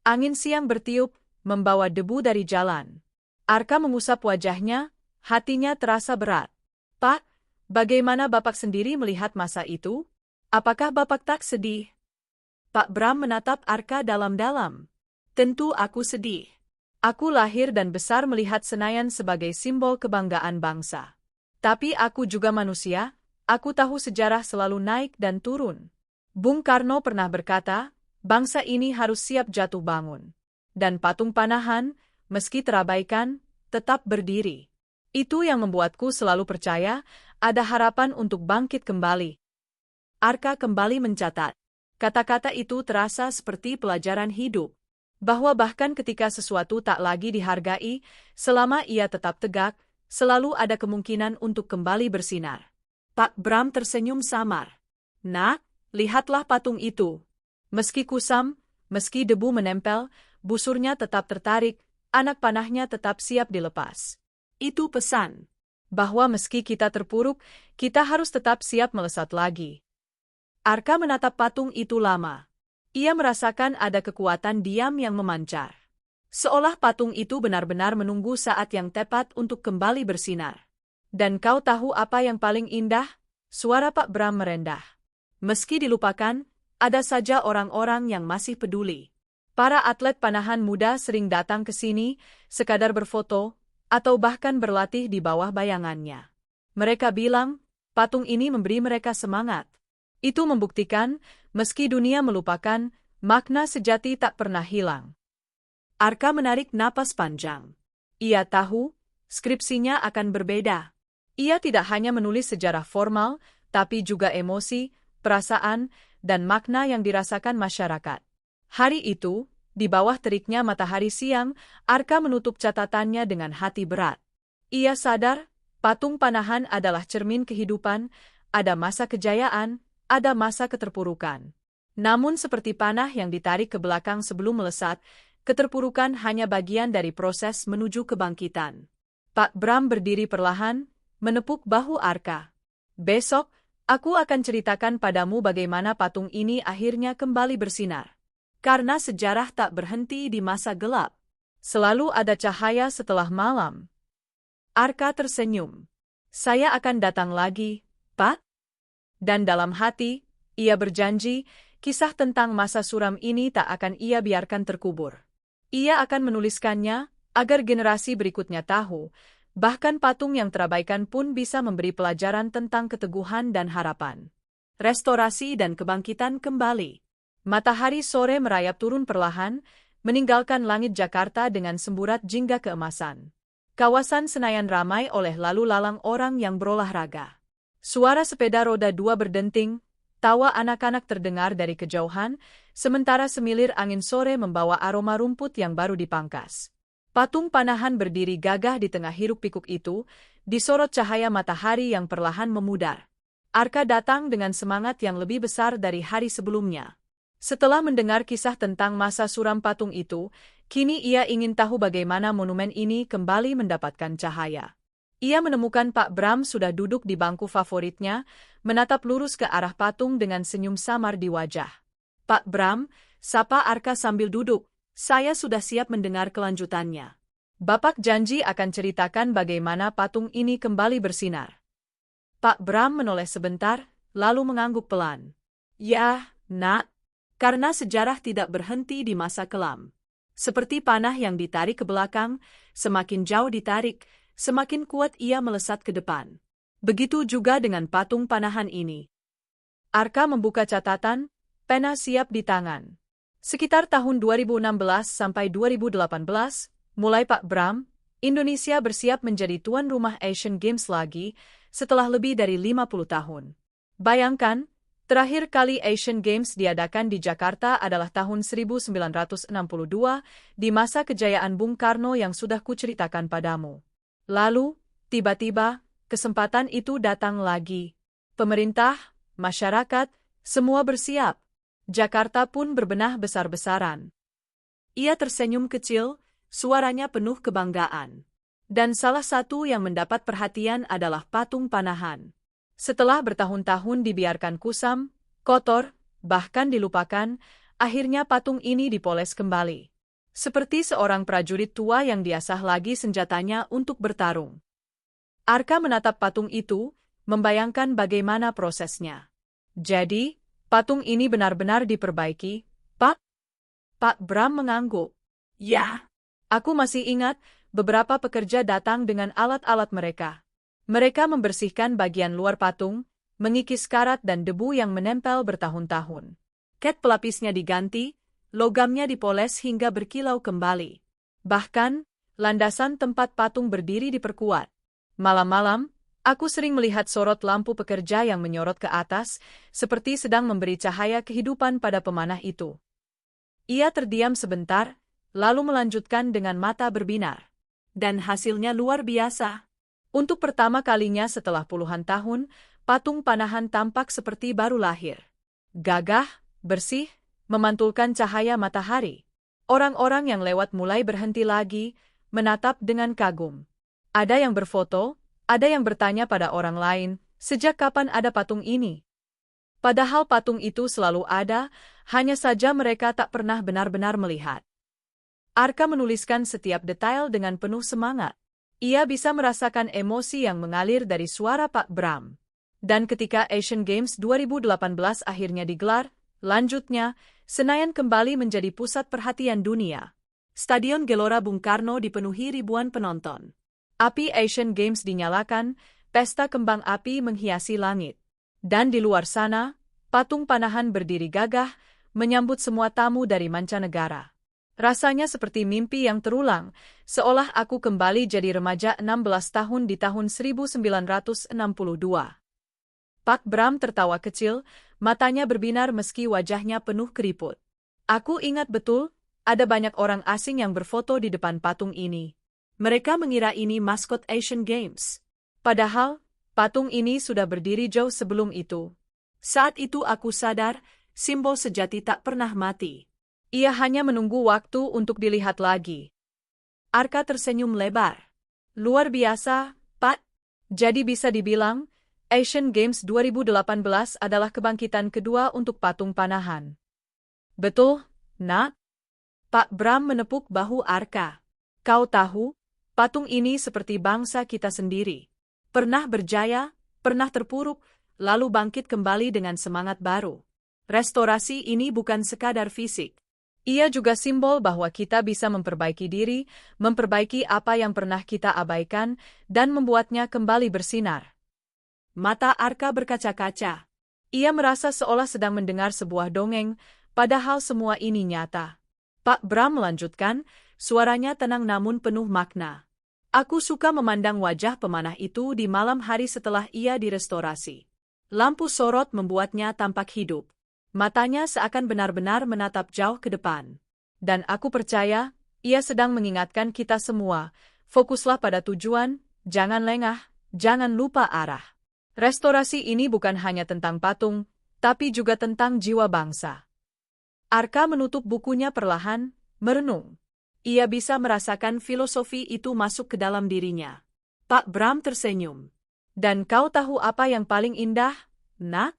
Angin siang bertiup, membawa debu dari jalan. Arka mengusap wajahnya, hatinya terasa berat. Pak, bagaimana Bapak sendiri melihat masa itu? Apakah Bapak tak sedih? Pak Bram menatap Arka dalam-dalam. Tentu aku sedih. Aku lahir dan besar melihat Senayan sebagai simbol kebanggaan bangsa. Tapi aku juga manusia, aku tahu sejarah selalu naik dan turun. Bung Karno pernah berkata, bangsa ini harus siap jatuh bangun. Dan patung Panahan, meski terabaikan, tetap berdiri. Itu yang membuatku selalu percaya, ada harapan untuk bangkit kembali. Arka kembali mencatat. Kata-kata itu terasa seperti pelajaran hidup. Bahwa bahkan ketika sesuatu tak lagi dihargai, selama ia tetap tegak, selalu ada kemungkinan untuk kembali bersinar. Pak Bram tersenyum samar. Nak, lihatlah patung itu. Meski kusam, meski debu menempel, busurnya tetap tertarik, anak panahnya tetap siap dilepas. Itu pesan. Bahwa meski kita terpuruk, kita harus tetap siap melesat lagi. Arka menatap patung itu lama. Ia merasakan ada kekuatan diam yang memancar. Seolah patung itu benar-benar menunggu saat yang tepat untuk kembali bersinar. Dan kau tahu apa yang paling indah? Suara Pak Bram merendah. Meski dilupakan, ada saja orang-orang yang masih peduli. Para atlet panahan muda sering datang ke sini, sekadar berfoto, atau bahkan berlatih di bawah bayangannya. Mereka bilang, patung ini memberi mereka semangat. Itu membuktikan, meski dunia melupakan, makna sejati tak pernah hilang. Arka menarik napas panjang. Ia tahu, skripsinya akan berbeda. Ia tidak hanya menulis sejarah formal, tapi juga emosi, perasaan, dan makna yang dirasakan masyarakat. Hari itu, di bawah teriknya matahari siang, Arka menutup catatannya dengan hati berat. Ia sadar, patung Panahan adalah cermin kehidupan, ada masa kejayaan, ada masa keterpurukan. Namun seperti panah yang ditarik ke belakang sebelum melesat, keterpurukan hanya bagian dari proses menuju kebangkitan. Pak Bram berdiri perlahan, menepuk bahu Arka. Besok, aku akan ceritakan padamu bagaimana patung ini akhirnya kembali bersinar. Karena sejarah tak berhenti di masa gelap. Selalu ada cahaya setelah malam. Arka tersenyum. Saya akan datang lagi, Pak. Dan dalam hati, ia berjanji, kisah tentang masa suram ini tak akan ia biarkan terkubur. Ia akan menuliskannya, agar generasi berikutnya tahu, bahkan patung yang terabaikan pun bisa memberi pelajaran tentang keteguhan dan harapan. Restorasi dan kebangkitan kembali. Matahari sore merayap turun perlahan, meninggalkan langit Jakarta dengan semburat jingga keemasan. Kawasan Senayan ramai oleh lalu lalang orang yang berolahraga. Suara sepeda roda dua berdenting, tawa anak-anak terdengar dari kejauhan, sementara semilir angin sore membawa aroma rumput yang baru dipangkas. Patung panahan berdiri gagah di tengah hiruk-pikuk itu, disorot cahaya matahari yang perlahan memudar. Arka datang dengan semangat yang lebih besar dari hari sebelumnya. Setelah mendengar kisah tentang masa suram patung itu, kini ia ingin tahu bagaimana monumen ini kembali mendapatkan cahaya. Ia menemukan Pak Bram sudah duduk di bangku favoritnya, menatap lurus ke arah patung dengan senyum samar di wajah. Pak Bram, sapa Arka sambil duduk, saya sudah siap mendengar kelanjutannya. Bapak janji akan ceritakan bagaimana patung ini kembali bersinar. Pak Bram menoleh sebentar, lalu mengangguk pelan. Ya, Nak, karena sejarah tidak berhenti di masa kelam. Seperti panah yang ditarik ke belakang, semakin jauh ditarik, semakin kuat ia melesat ke depan. Begitu juga dengan patung panahan ini. Arka membuka catatan, pena siap di tangan. Sekitar tahun 2016 sampai 2018, mulai Pak Bram, Indonesia bersiap menjadi tuan rumah Asian Games lagi setelah lebih dari 50 tahun. Bayangkan, terakhir kali Asian Games diadakan di Jakarta adalah tahun 1962 di masa kejayaan Bung Karno yang sudah kuceritakan padamu. Lalu, tiba-tiba, kesempatan itu datang lagi. Pemerintah, masyarakat, semua bersiap. Jakarta pun berbenah besar-besaran. Ia tersenyum kecil, suaranya penuh kebanggaan. Dan salah satu yang mendapat perhatian adalah patung panahan. Setelah bertahun-tahun dibiarkan kusam, kotor, bahkan dilupakan, akhirnya patung ini dipoles kembali. Seperti seorang prajurit tua yang diasah lagi senjatanya untuk bertarung. Arka menatap patung itu, membayangkan bagaimana prosesnya. Jadi, patung ini benar-benar diperbaiki, Pak? Pak Bram mengangguk. Ya, aku masih ingat, beberapa pekerja datang dengan alat-alat mereka. Mereka membersihkan bagian luar patung, mengikis karat dan debu yang menempel bertahun-tahun. Cat pelapisnya diganti, logamnya dipoles hingga berkilau kembali. Bahkan, landasan tempat patung berdiri diperkuat. Malam-malam, aku sering melihat sorot lampu pekerja yang menyorot ke atas, seperti sedang memberi cahaya kehidupan pada pemanah itu. Ia terdiam sebentar, lalu melanjutkan dengan mata berbinar. Dan hasilnya luar biasa. Untuk pertama kalinya setelah puluhan tahun, patung panahan tampak seperti baru lahir. Gagah, bersih, memantulkan cahaya matahari. Orang-orang yang lewat mulai berhenti lagi, menatap dengan kagum. Ada yang berfoto, ada yang bertanya pada orang lain, sejak kapan ada patung ini? Padahal patung itu selalu ada, hanya saja mereka tak pernah benar-benar melihat. Arka menuliskan setiap detail dengan penuh semangat. Ia bisa merasakan emosi yang mengalir dari suara Pak Bram. Dan ketika Asian Games 2018 akhirnya digelar, lanjutnya, Senayan kembali menjadi pusat perhatian dunia. Stadion Gelora Bung Karno dipenuhi ribuan penonton. Api Asian Games dinyalakan, pesta kembang api menghiasi langit. Dan di luar sana, patung panahan berdiri gagah, menyambut semua tamu dari mancanegara. Rasanya seperti mimpi yang terulang, seolah aku kembali jadi remaja 16 tahun di tahun 1962. Pak Bram tertawa kecil, matanya berbinar meski wajahnya penuh keriput. Aku ingat betul, ada banyak orang asing yang berfoto di depan patung ini. Mereka mengira ini maskot Asian Games. Padahal, patung ini sudah berdiri jauh sebelum itu. Saat itu aku sadar, simbol sejati tak pernah mati. Ia hanya menunggu waktu untuk dilihat lagi. Arka tersenyum lebar. Luar biasa, Pak. Jadi bisa dibilang, Asian Games 2018 adalah kebangkitan kedua untuk patung panahan. Betul, Nak? Pak Bram menepuk bahu Arka. Kau tahu, patung ini seperti bangsa kita sendiri. Pernah berjaya, pernah terpuruk, lalu bangkit kembali dengan semangat baru. Restorasi ini bukan sekadar fisik. Ia juga simbol bahwa kita bisa memperbaiki diri, memperbaiki apa yang pernah kita abaikan, dan membuatnya kembali bersinar. Mata Arka berkaca-kaca. Ia merasa seolah sedang mendengar sebuah dongeng, padahal semua ini nyata. Pak Bram melanjutkan, suaranya tenang namun penuh makna. Aku suka memandang wajah pemanah itu di malam hari setelah ia direstorasi. Lampu sorot membuatnya tampak hidup. Matanya seakan benar-benar menatap jauh ke depan. Dan aku percaya, ia sedang mengingatkan kita semua, fokuslah pada tujuan, jangan lengah, jangan lupa arah. Restorasi ini bukan hanya tentang patung, tapi juga tentang jiwa bangsa. Arka menutup bukunya perlahan, merenung. Ia bisa merasakan filosofi itu masuk ke dalam dirinya. Pak Bram tersenyum. Dan kau tahu apa yang paling indah, Nak?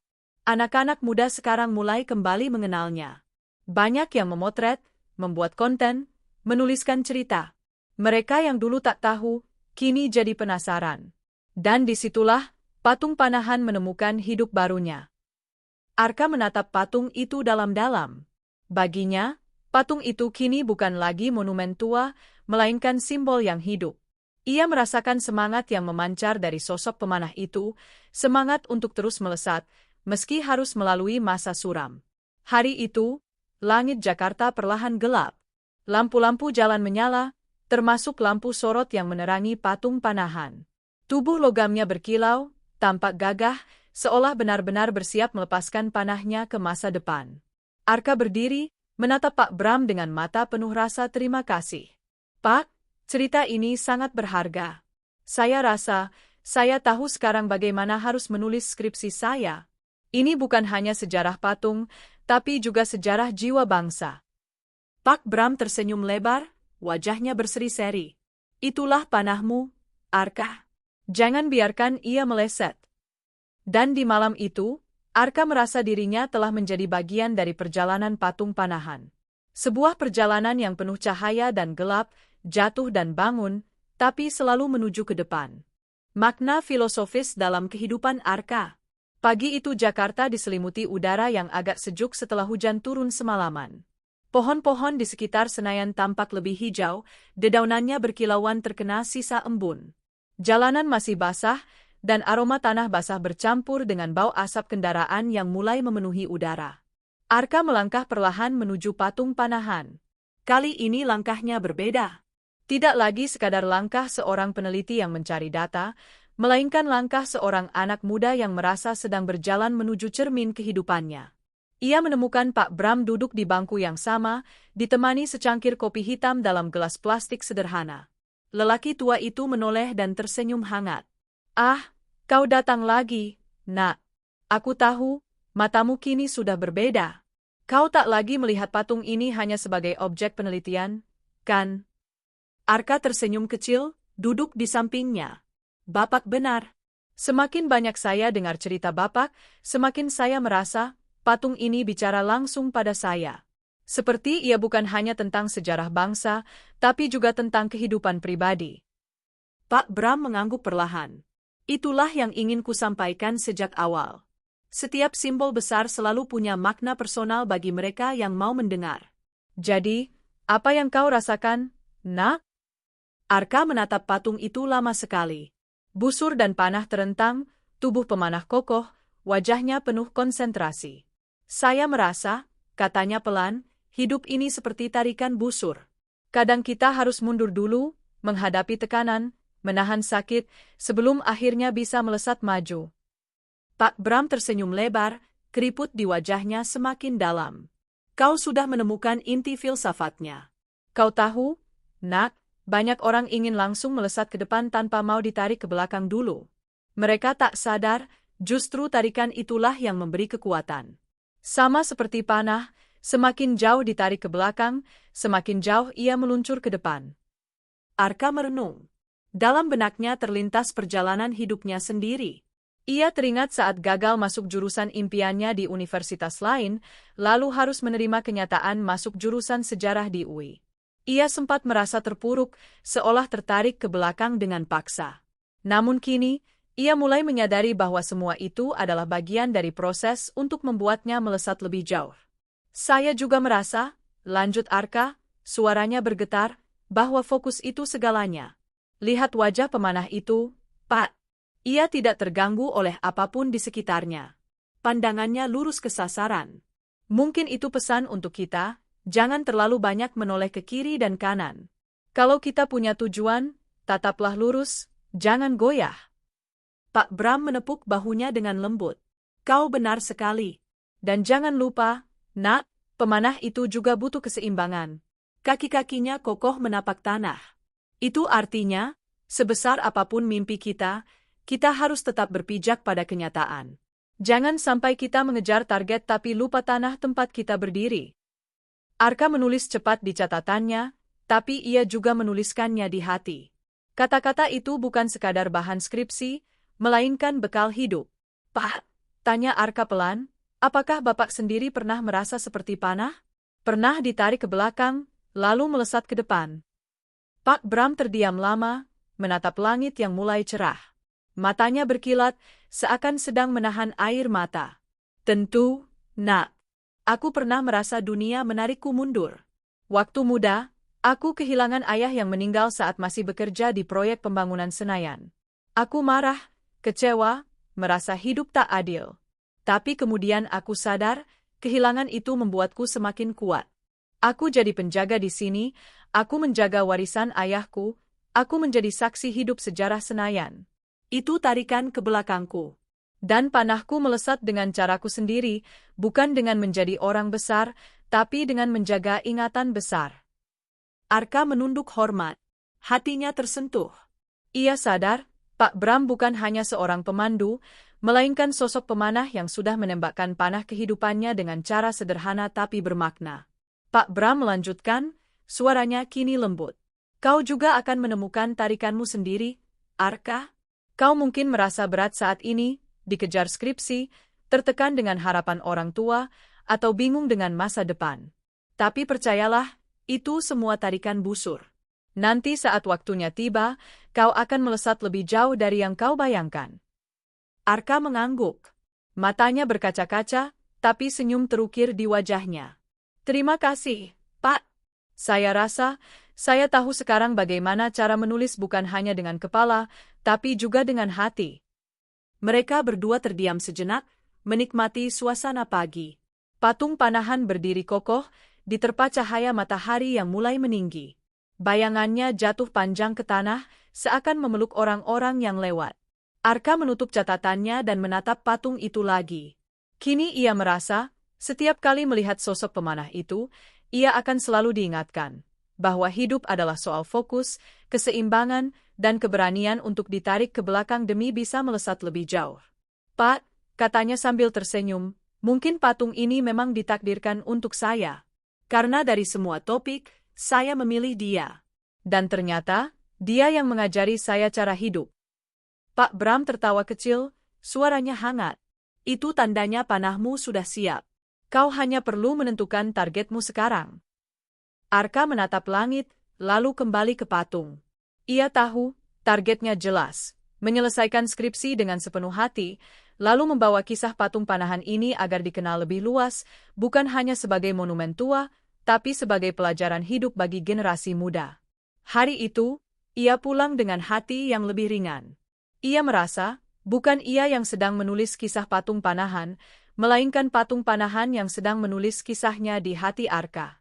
Anak-anak muda sekarang mulai kembali mengenalnya. Banyak yang memotret, membuat konten, menuliskan cerita. Mereka yang dulu tak tahu, kini jadi penasaran. Dan disitulah, patung panahan menemukan hidup barunya. Arka menatap patung itu dalam-dalam. Baginya, patung itu kini bukan lagi monumen tua, melainkan simbol yang hidup. Ia merasakan semangat yang memancar dari sosok pemanah itu, semangat untuk terus melesat, meski harus melalui masa suram. Hari itu, langit Jakarta perlahan gelap. Lampu-lampu jalan menyala, termasuk lampu sorot yang menerangi patung panahan. Tubuh logamnya berkilau, tampak gagah, seolah benar-benar bersiap melepaskan panahnya ke masa depan. Arka berdiri, menatap Pak Bram dengan mata penuh rasa terima kasih. Pak, cerita ini sangat berharga. Saya rasa, saya tahu sekarang bagaimana harus menulis skripsi saya. Ini bukan hanya sejarah patung, tapi juga sejarah jiwa bangsa. Pak Bram tersenyum lebar, wajahnya berseri-seri. Itulah panahmu, Arka. Jangan biarkan ia meleset. Dan di malam itu, Arka merasa dirinya telah menjadi bagian dari perjalanan patung panahan. Sebuah perjalanan yang penuh cahaya dan gelap, jatuh dan bangun, tapi selalu menuju ke depan. Makna filosofis dalam kehidupan Arka. Pagi itu Jakarta diselimuti udara yang agak sejuk setelah hujan turun semalaman. Pohon-pohon di sekitar Senayan tampak lebih hijau, dedaunannya berkilauan terkena sisa embun. Jalanan masih basah, dan aroma tanah basah bercampur dengan bau asap kendaraan yang mulai memenuhi udara. Arka melangkah perlahan menuju patung panahan. Kali ini langkahnya berbeda. Tidak lagi sekadar langkah seorang peneliti yang mencari data, melainkan langkah seorang anak muda yang merasa sedang berjalan menuju cermin kehidupannya. Ia menemukan Pak Bram duduk di bangku yang sama, ditemani secangkir kopi hitam dalam gelas plastik sederhana. Lelaki tua itu menoleh dan tersenyum hangat. Ah, kau datang lagi, Nak. Aku tahu, matamu kini sudah berbeda. Kau tak lagi melihat patung ini hanya sebagai objek penelitian, kan? Arka tersenyum kecil, duduk di sampingnya. Bapak benar. Semakin banyak saya dengar cerita Bapak, semakin saya merasa patung ini bicara langsung pada saya. Seperti ia bukan hanya tentang sejarah bangsa, tapi juga tentang kehidupan pribadi. Pak Bram mengangguk perlahan. Itulah yang ingin kusampaikan sejak awal. Setiap simbol besar selalu punya makna personal bagi mereka yang mau mendengar. Jadi, apa yang kau rasakan, Nak? Arka menatap patung itu lama sekali. Busur dan panah terentang, tubuh pemanah kokoh, wajahnya penuh konsentrasi. Saya merasa, katanya pelan, hidup ini seperti tarikan busur. Kadang kita harus mundur dulu, menghadapi tekanan, menahan sakit, sebelum akhirnya bisa melesat maju. Pak Bram tersenyum lebar, keriput di wajahnya semakin dalam. Kau sudah menemukan inti filsafatnya. Kau tahu, Nak, banyak orang ingin langsung melesat ke depan tanpa mau ditarik ke belakang dulu. Mereka tak sadar, justru tarikan itulah yang memberi kekuatan. Sama seperti panah, Semakin jauh ditarik ke belakang, semakin jauh ia meluncur ke depan. Arka merenung. Dalam benaknya terlintas perjalanan hidupnya sendiri. Ia teringat saat gagal masuk jurusan impiannya di universitas lain, lalu harus menerima kenyataan masuk jurusan sejarah di UI. Ia sempat merasa terpuruk, seolah tertarik ke belakang dengan paksa. Namun kini, ia mulai menyadari bahwa semua itu adalah bagian dari proses untuk membuatnya melesat lebih jauh. Saya juga merasa, lanjut Arka, suaranya bergetar, bahwa fokus itu segalanya. Lihat wajah pemanah itu, Pak. Ia tidak terganggu oleh apapun di sekitarnya. Pandangannya lurus ke sasaran. Mungkin itu pesan untuk kita, jangan terlalu banyak menoleh ke kiri dan kanan. Kalau kita punya tujuan, tataplah lurus, jangan goyah. Pak Bram menepuk bahunya dengan lembut. Kau benar sekali. Dan jangan lupa, Nak, pemanah itu juga butuh keseimbangan. Kaki-kakinya kokoh menapak tanah. Itu artinya, sebesar apapun mimpi kita harus tetap berpijak pada kenyataan. Jangan sampai kita mengejar target tapi lupa tanah tempat kita berdiri. Arka menulis cepat di catatannya, tapi ia juga menuliskannya di hati. Kata-kata itu bukan sekadar bahan skripsi, melainkan bekal hidup. Pak, tanya Arka pelan, apakah Bapak sendiri pernah merasa seperti panah? Pernah ditarik ke belakang, lalu melesat ke depan. Pak Bram terdiam lama, menatap langit yang mulai cerah. Matanya berkilat, seakan sedang menahan air mata. Tentu, Nak. Aku pernah merasa dunia menarikku mundur. Waktu muda, aku kehilangan ayah yang meninggal saat masih bekerja di proyek pembangunan Senayan. Aku marah, kecewa, merasa hidup tak adil. Tapi kemudian aku sadar, kehilangan itu membuatku semakin kuat. Aku jadi penjaga di sini, aku menjaga warisan ayahku, aku menjadi saksi hidup sejarah Senayan. Itu tarikan ke belakangku. Dan panahku melesat dengan caraku sendiri, bukan dengan menjadi orang besar, tapi dengan menjaga ingatan besar. Arka menunduk hormat. Hatinya tersentuh. Ia sadar, Pak Bram bukan hanya seorang pemandu, melainkan sosok pemanah yang sudah menembakkan panah kehidupannya dengan cara sederhana tapi bermakna. Pak Bram melanjutkan, suaranya kini lembut. Kau juga akan menemukan tarikanmu sendiri, Arka. Kau mungkin merasa berat saat ini, dikejar skripsi, tertekan dengan harapan orang tua, atau bingung dengan masa depan. Tapi percayalah, itu semua tarikan busur. Nanti saat waktunya tiba, kau akan melesat lebih jauh dari yang kau bayangkan. Arka mengangguk. Matanya berkaca-kaca, tapi senyum terukir di wajahnya. Terima kasih, Pak. Saya rasa, saya tahu sekarang bagaimana cara menulis bukan hanya dengan kepala, tapi juga dengan hati. Mereka berdua terdiam sejenak, menikmati suasana pagi. Patung panahan berdiri kokoh, diterpa cahaya matahari yang mulai meninggi. Bayangannya jatuh panjang ke tanah, seakan memeluk orang-orang yang lewat. Arka menutup catatannya dan menatap patung itu lagi. Kini ia merasa, setiap kali melihat sosok pemanah itu, ia akan selalu diingatkan bahwa hidup adalah soal fokus, keseimbangan, dan keberanian untuk ditarik ke belakang demi bisa melesat lebih jauh. Pak, katanya sambil tersenyum, mungkin patung ini memang ditakdirkan untuk saya. Karena dari semua topik, saya memilih dia. Dan ternyata, dia yang mengajari saya cara hidup. Pak Bram tertawa kecil, suaranya hangat. Itu tandanya panahmu sudah siap. Kau hanya perlu menentukan targetmu sekarang. Arka menatap langit, lalu kembali ke patung. Ia tahu, targetnya jelas, menyelesaikan skripsi dengan sepenuh hati, lalu membawa kisah patung panahan ini agar dikenal lebih luas, bukan hanya sebagai monumen tua, tapi sebagai pelajaran hidup bagi generasi muda. Hari itu, ia pulang dengan hati yang lebih ringan. Ia merasa, bukan ia yang sedang menulis kisah patung panahan, melainkan patung panahan yang sedang menulis kisahnya di hati Arka.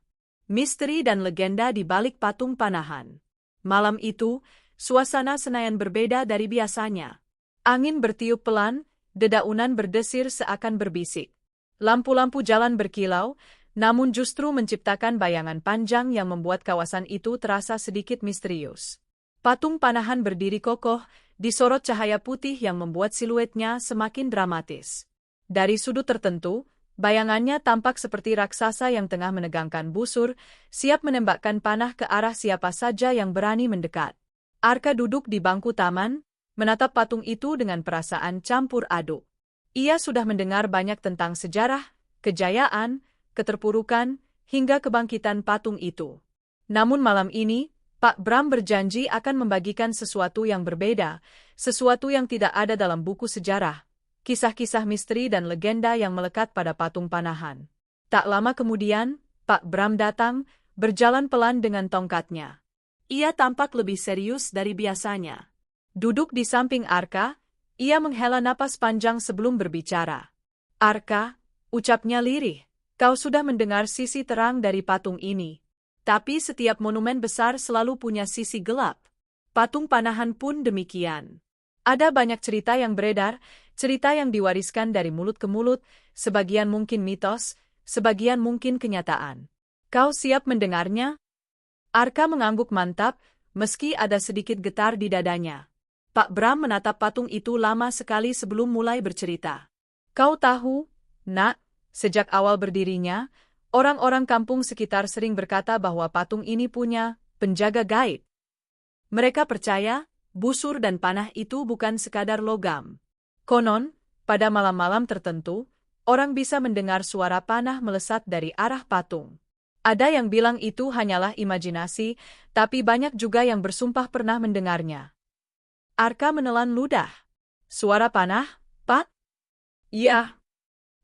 Misteri dan legenda di balik patung panahan. Malam itu, suasana Senayan berbeda dari biasanya. Angin bertiup pelan, dedaunan berdesir seakan berbisik. Lampu-lampu jalan berkilau, namun justru menciptakan bayangan panjang yang membuat kawasan itu terasa sedikit misterius. Patung panahan berdiri kokoh, disorot cahaya putih yang membuat siluetnya semakin dramatis. Dari sudut tertentu, Bayangannya tampak seperti raksasa yang tengah menegangkan busur, siap menembakkan panah ke arah siapa saja yang berani mendekat. Arka duduk di bangku taman, menatap patung itu dengan perasaan campur aduk. Ia sudah mendengar banyak tentang sejarah, kejayaan, keterpurukan, hingga kebangkitan patung itu. Namun malam ini, Pak Bram berjanji akan membagikan sesuatu yang berbeda, sesuatu yang tidak ada dalam buku sejarah. Kisah-kisah misteri dan legenda yang melekat pada patung panahan. Tak lama kemudian, Pak Bram datang, berjalan pelan dengan tongkatnya. Ia tampak lebih serius dari biasanya. Duduk di samping Arka, ia menghela napas panjang sebelum berbicara. Arka, ucapnya lirih, kau sudah mendengar sisi terang dari patung ini. Tapi setiap monumen besar selalu punya sisi gelap. Patung panahan pun demikian. Ada banyak cerita yang beredar, cerita yang diwariskan dari mulut ke mulut, sebagian mungkin mitos, sebagian mungkin kenyataan. Kau siap mendengarnya? Arka mengangguk mantap, meski ada sedikit getar di dadanya. Pak Bram menatap patung itu lama sekali sebelum mulai bercerita. Kau tahu, Nak, sejak awal berdirinya, orang-orang kampung sekitar sering berkata bahwa patung ini punya penjaga gaib. Mereka percaya, busur dan panah itu bukan sekadar logam. Konon, pada malam-malam tertentu, orang bisa mendengar suara panah melesat dari arah patung. Ada yang bilang itu hanyalah imajinasi, tapi banyak juga yang bersumpah pernah mendengarnya. Arka menelan ludah. Suara panah, Pak? Iya.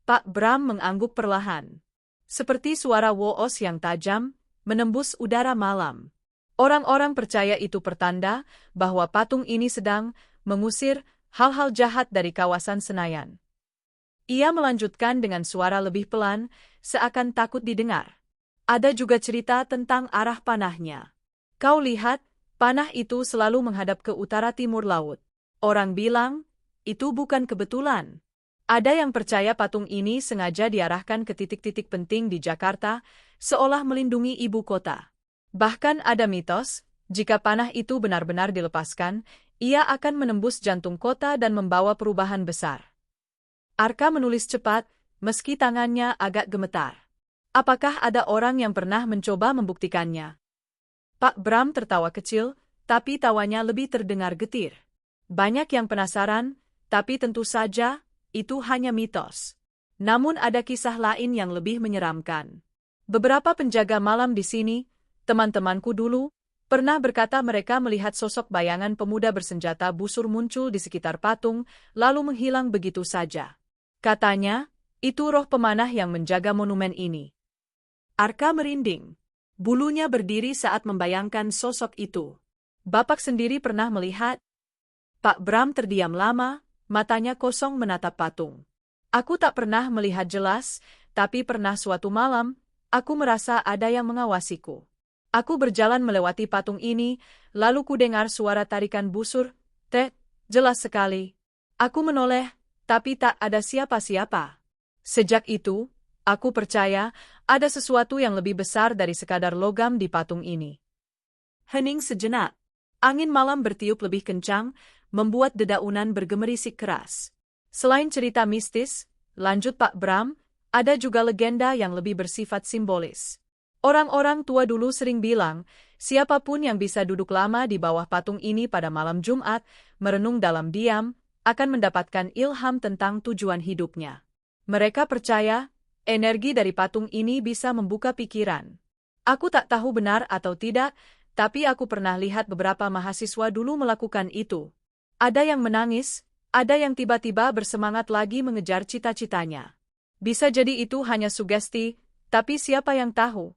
Pak Bram mengangguk perlahan. Seperti suara woos yang tajam, menembus udara malam. Orang-orang percaya itu pertanda bahwa patung ini sedang mengusir hal-hal jahat dari kawasan Senayan. Ia melanjutkan dengan suara lebih pelan, seakan takut didengar. Ada juga cerita tentang arah panahnya. Kau lihat, panah itu selalu menghadap ke utara timur laut. Orang bilang, itu bukan kebetulan. Ada yang percaya patung ini sengaja diarahkan ke titik-titik penting di Jakarta, seolah melindungi ibu kota. Bahkan ada mitos, jika panah itu benar-benar dilepaskan, ia akan menembus jantung kota dan membawa perubahan besar. Arka menulis cepat, meski tangannya agak gemetar. Apakah ada orang yang pernah mencoba membuktikannya? Pak Bram tertawa kecil, tapi tawanya lebih terdengar getir. Banyak yang penasaran, tapi tentu saja, itu hanya mitos. Namun ada kisah lain yang lebih menyeramkan. Beberapa penjaga malam di sini, teman-temanku dulu, pernah berkata mereka melihat sosok bayangan pemuda bersenjata busur muncul di sekitar patung, lalu menghilang begitu saja. Katanya, itu roh pemanah yang menjaga monumen ini. Arka merinding. Bulunya berdiri saat membayangkan sosok itu. Bapak sendiri pernah melihat? Pak Bram terdiam lama, matanya kosong menatap patung. Aku tak pernah melihat jelas, tapi pernah suatu malam, aku merasa ada yang mengawasiku. Aku berjalan melewati patung ini, lalu ku dengar suara tarikan busur, jelas sekali. Aku menoleh, tapi tak ada siapa-siapa. Sejak itu, aku percaya, ada sesuatu yang lebih besar dari sekadar logam di patung ini. Hening sejenak. Angin malam bertiup lebih kencang, membuat dedaunan bergemerisik keras. Selain cerita mistis, lanjut Pak Bram, ada juga legenda yang lebih bersifat simbolis. Orang-orang tua dulu sering bilang, siapapun yang bisa duduk lama di bawah patung ini pada malam Jumat, merenung dalam diam, akan mendapatkan ilham tentang tujuan hidupnya. Mereka percaya, energi dari patung ini bisa membuka pikiran. Aku tak tahu benar atau tidak, tapi aku pernah lihat beberapa mahasiswa dulu melakukan itu. Ada yang menangis, ada yang tiba-tiba bersemangat lagi mengejar cita-citanya. Bisa jadi itu hanya sugesti, tapi siapa yang tahu?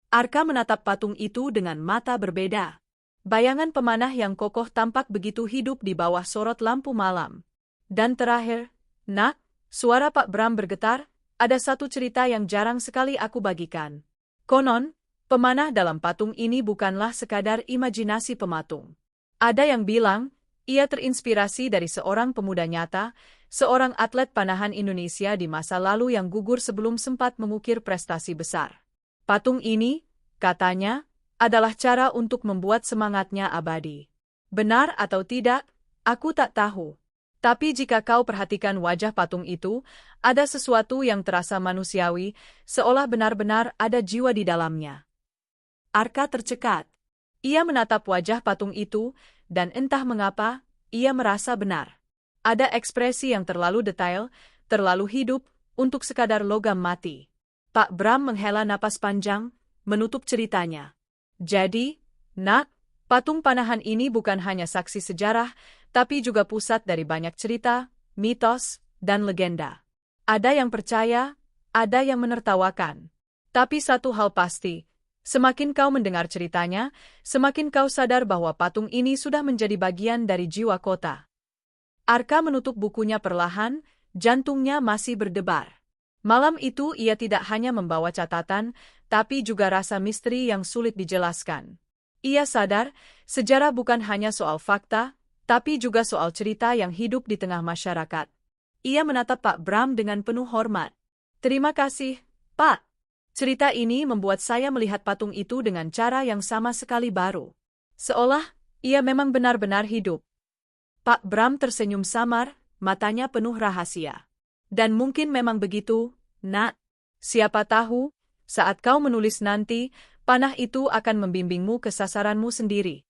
Arka menatap patung itu dengan mata berbeda. Bayangan pemanah yang kokoh tampak begitu hidup di bawah sorot lampu malam. Dan terakhir, Nak, suara Pak Bram bergetar, ada satu cerita yang jarang sekali aku bagikan. Konon, pemanah dalam patung ini bukanlah sekadar imajinasi pematung. Ada yang bilang, ia terinspirasi dari seorang pemuda nyata, seorang atlet panahan Indonesia di masa lalu yang gugur sebelum sempat mengukir prestasi besar. Patung ini, katanya, adalah cara untuk membuat semangatnya abadi. Benar atau tidak, aku tak tahu. Tapi jika kau perhatikan wajah patung itu, ada sesuatu yang terasa manusiawi, seolah benar-benar ada jiwa di dalamnya. Arka tercekat. Ia menatap wajah patung itu, dan entah mengapa, ia merasa benar. Ada ekspresi yang terlalu detail, terlalu hidup, untuk sekadar logam mati. Pak Bram menghela napas panjang, menutup ceritanya. Jadi, Nak, patung panahan ini bukan hanya saksi sejarah, tapi juga pusat dari banyak cerita, mitos, dan legenda. Ada yang percaya, ada yang menertawakan. Tapi satu hal pasti, semakin kau mendengar ceritanya, semakin kau sadar bahwa patung ini sudah menjadi bagian dari jiwa kota. Arka menutup bukunya perlahan, jantungnya masih berdebar. Malam itu ia tidak hanya membawa catatan, tapi juga rasa misteri yang sulit dijelaskan. Ia sadar, sejarah bukan hanya soal fakta, tapi juga soal cerita yang hidup di tengah masyarakat. Ia menatap Pak Bram dengan penuh hormat. Terima kasih, Pak. Cerita ini membuat saya melihat patung itu dengan cara yang sama sekali baru. Seolah, ia memang benar-benar hidup. Pak Bram tersenyum samar, matanya penuh rahasia. Dan mungkin memang begitu, Nak. Siapa tahu, saat kau menulis nanti, panah itu akan membimbingmu ke sasaranmu sendiri.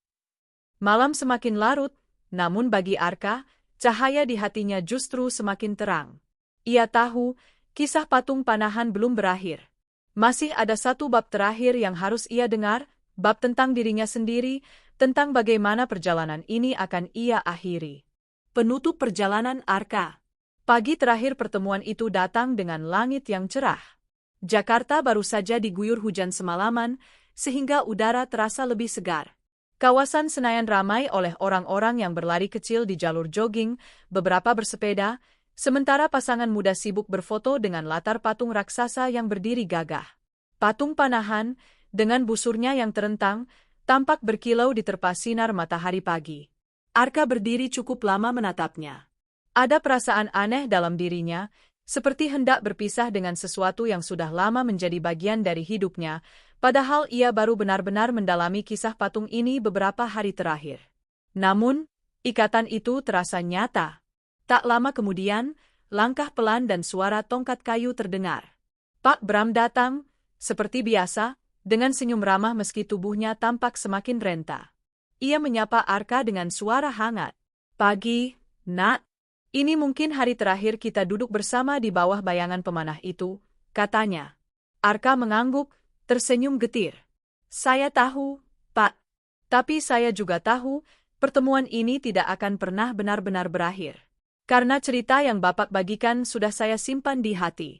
Malam semakin larut, namun bagi Arka, cahaya di hatinya justru semakin terang. Ia tahu, kisah patung panahan belum berakhir. Masih ada satu bab terakhir yang harus ia dengar, bab tentang dirinya sendiri, tentang bagaimana perjalanan ini akan ia akhiri. Penutup perjalanan Arka. Pagi terakhir pertemuan itu datang dengan langit yang cerah. Jakarta baru saja diguyur hujan semalaman, sehingga udara terasa lebih segar. Kawasan Senayan ramai oleh orang-orang yang berlari kecil di jalur jogging, beberapa bersepeda, sementara pasangan muda sibuk berfoto dengan latar patung raksasa yang berdiri gagah. Patung panahan, dengan busurnya yang terentang, tampak berkilau diterpa sinar matahari pagi. Arka berdiri cukup lama menatapnya. Ada perasaan aneh dalam dirinya, seperti hendak berpisah dengan sesuatu yang sudah lama menjadi bagian dari hidupnya, padahal ia baru benar-benar mendalami kisah patung ini beberapa hari terakhir. Namun, ikatan itu terasa nyata. Tak lama kemudian, langkah pelan dan suara tongkat kayu terdengar. Pak Bram datang, seperti biasa, dengan senyum ramah meski tubuhnya tampak semakin renta. Ia menyapa Arka dengan suara hangat. Pagi, Nak. Ini mungkin hari terakhir kita duduk bersama di bawah bayangan pemanah itu, katanya. Arka mengangguk, tersenyum getir. Saya tahu, Pak. Tapi saya juga tahu, pertemuan ini tidak akan pernah benar-benar berakhir. Karena cerita yang Bapak bagikan sudah saya simpan di hati.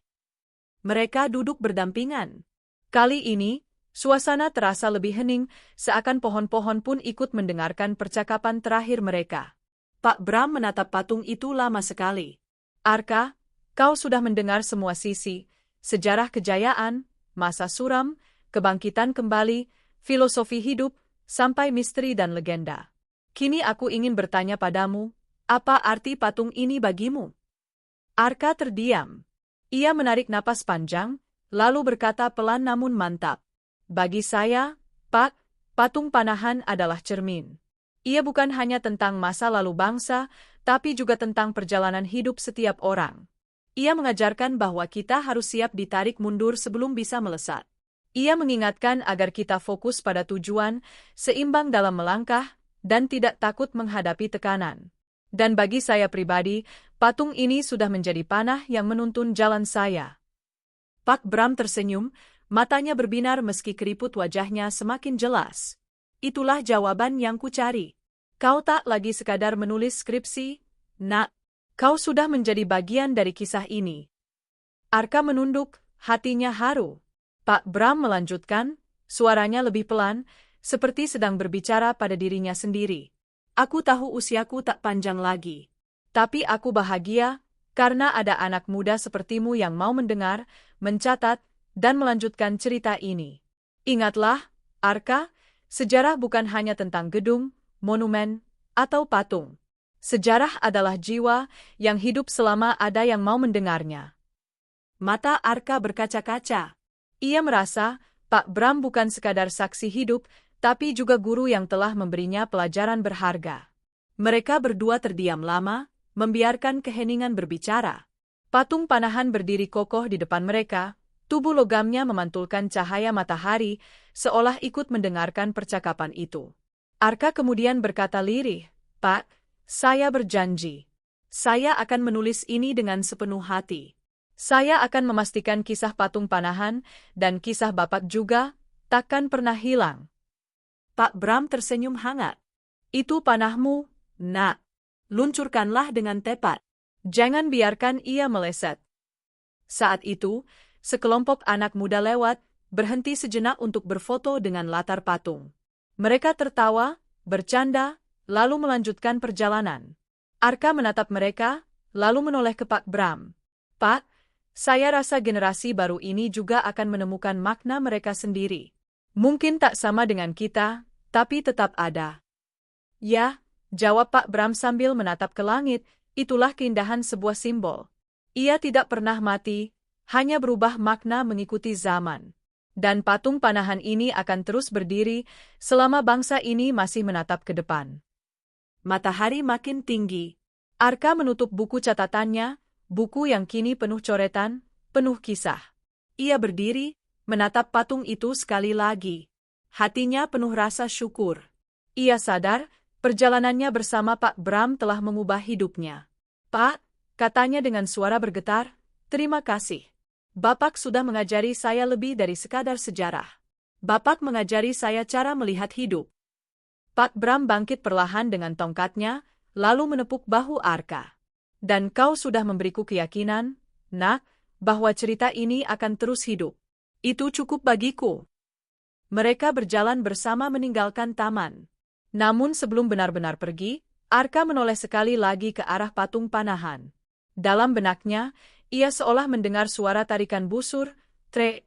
Mereka duduk berdampingan. Kali ini, suasana terasa lebih hening, seakan pohon-pohon pun ikut mendengarkan percakapan terakhir mereka. Pak Bram menatap patung itu lama sekali. Arka, kau sudah mendengar semua sisi, sejarah kejayaan, masa suram, kebangkitan kembali, filosofi hidup, sampai misteri dan legenda. Kini aku ingin bertanya padamu, apa arti patung ini bagimu? Arka terdiam. Ia menarik napas panjang, lalu berkata pelan namun mantap. Bagi saya, Pak, patung panahan adalah cermin. Ia bukan hanya tentang masa lalu bangsa, tapi juga tentang perjalanan hidup setiap orang. Ia mengajarkan bahwa kita harus siap ditarik mundur sebelum bisa melesat. Ia mengingatkan agar kita fokus pada tujuan, seimbang dalam melangkah, dan tidak takut menghadapi tekanan. Dan bagi saya pribadi, patung ini sudah menjadi panah yang menuntun jalan saya. Pak Bram tersenyum, matanya berbinar meski keriput wajahnya semakin jelas. Itulah jawaban yang kucari. Kau tak lagi sekadar menulis skripsi, Nak. Kau sudah menjadi bagian dari kisah ini. Arka menunduk, hatinya haru. Pak Bram melanjutkan, suaranya lebih pelan, seperti sedang berbicara pada dirinya sendiri. Aku tahu usiaku tak panjang lagi. Tapi aku bahagia, karena ada anak muda sepertimu yang mau mendengar, mencatat, dan melanjutkan cerita ini. Ingatlah, Arka, sejarah bukan hanya tentang gedung, monumen, atau patung. Sejarah adalah jiwa yang hidup selama ada yang mau mendengarnya. Mata Arka berkaca-kaca. Ia merasa, Pak Bram bukan sekadar saksi hidup, tapi juga guru yang telah memberinya pelajaran berharga. Mereka berdua terdiam lama, membiarkan keheningan berbicara. Patung panahan berdiri kokoh di depan mereka, tubuh logamnya memantulkan cahaya matahari, seolah ikut mendengarkan percakapan itu. Arka kemudian berkata lirih, "Pak, saya berjanji. Saya akan menulis ini dengan sepenuh hati. Saya akan memastikan kisah patung panahan, dan kisah Bapak juga, takkan pernah hilang." Pak Bram tersenyum hangat. "Itu panahmu, Nak. Luncurkanlah dengan tepat. Jangan biarkan ia meleset." Saat itu, sekelompok anak muda lewat, berhenti sejenak untuk berfoto dengan latar patung. Mereka tertawa, bercanda, lalu melanjutkan perjalanan. Arka menatap mereka, lalu menoleh ke Pak Bram. "Pak, saya rasa generasi baru ini juga akan menemukan makna mereka sendiri. Mungkin tak sama dengan kita, tapi tetap ada." "Ya," jawab Pak Bram sambil menatap ke langit, "itulah keindahan sebuah simbol. Ia tidak pernah mati, hanya berubah makna mengikuti zaman. Dan patung panahan ini akan terus berdiri selama bangsa ini masih menatap ke depan." Matahari makin tinggi. Arka menutup buku catatannya, buku yang kini penuh coretan, penuh kisah. Ia berdiri, menatap patung itu sekali lagi. Hatinya penuh rasa syukur. Ia sadar, perjalanannya bersama Pak Bram telah mengubah hidupnya. "Pak," katanya dengan suara bergetar, "terima kasih. Bapak sudah mengajari saya lebih dari sekadar sejarah. Bapak mengajari saya cara melihat hidup." Pak Bram bangkit perlahan dengan tongkatnya, lalu menepuk bahu Arka. "Dan kau sudah memberiku keyakinan, Nak, bahwa cerita ini akan terus hidup. Itu cukup bagiku." Mereka berjalan bersama meninggalkan taman. Namun sebelum benar-benar pergi, Arka menoleh sekali lagi ke arah patung panahan. Dalam benaknya, ia seolah mendengar suara tarikan busur, trek,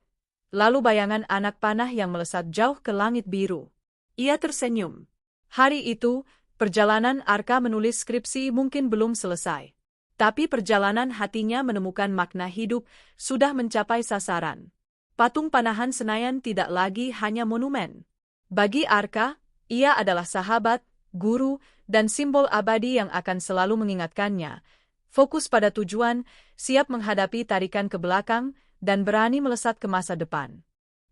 lalu bayangan anak panah yang melesat jauh ke langit biru. Ia tersenyum. Hari itu, perjalanan Arka menulis skripsi mungkin belum selesai. Tapi perjalanan hatinya menemukan makna hidup sudah mencapai sasaran. Patung panahan Senayan tidak lagi hanya monumen. Bagi Arka, ia adalah sahabat, guru, dan simbol abadi yang akan selalu mengingatkannya. Fokus pada tujuan, siap menghadapi tarikan ke belakang, dan berani melesat ke masa depan.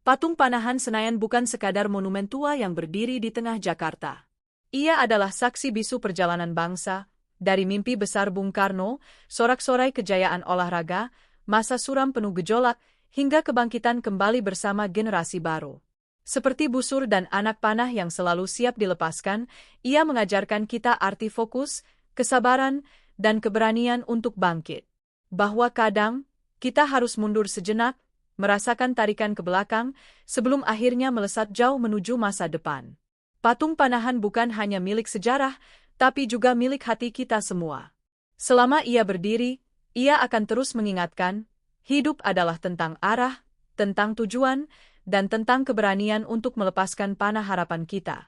Patung panahan Senayan bukan sekadar monumen tua yang berdiri di tengah Jakarta. Ia adalah saksi bisu perjalanan bangsa, dari mimpi besar Bung Karno, sorak-sorai kejayaan olahraga, masa suram penuh gejolak, hingga kebangkitan kembali bersama generasi baru. Seperti busur dan anak panah yang selalu siap dilepaskan, ia mengajarkan kita arti fokus, kesabaran, dan keberanian untuk bangkit. Bahwa kadang, kita harus mundur sejenak, merasakan tarikan ke belakang, sebelum akhirnya melesat jauh menuju masa depan. Patung panahan bukan hanya milik sejarah, tapi juga milik hati kita semua. Selama ia berdiri, ia akan terus mengingatkan, hidup adalah tentang arah, tentang tujuan, dan tentang keberanian untuk melepaskan panah harapan kita.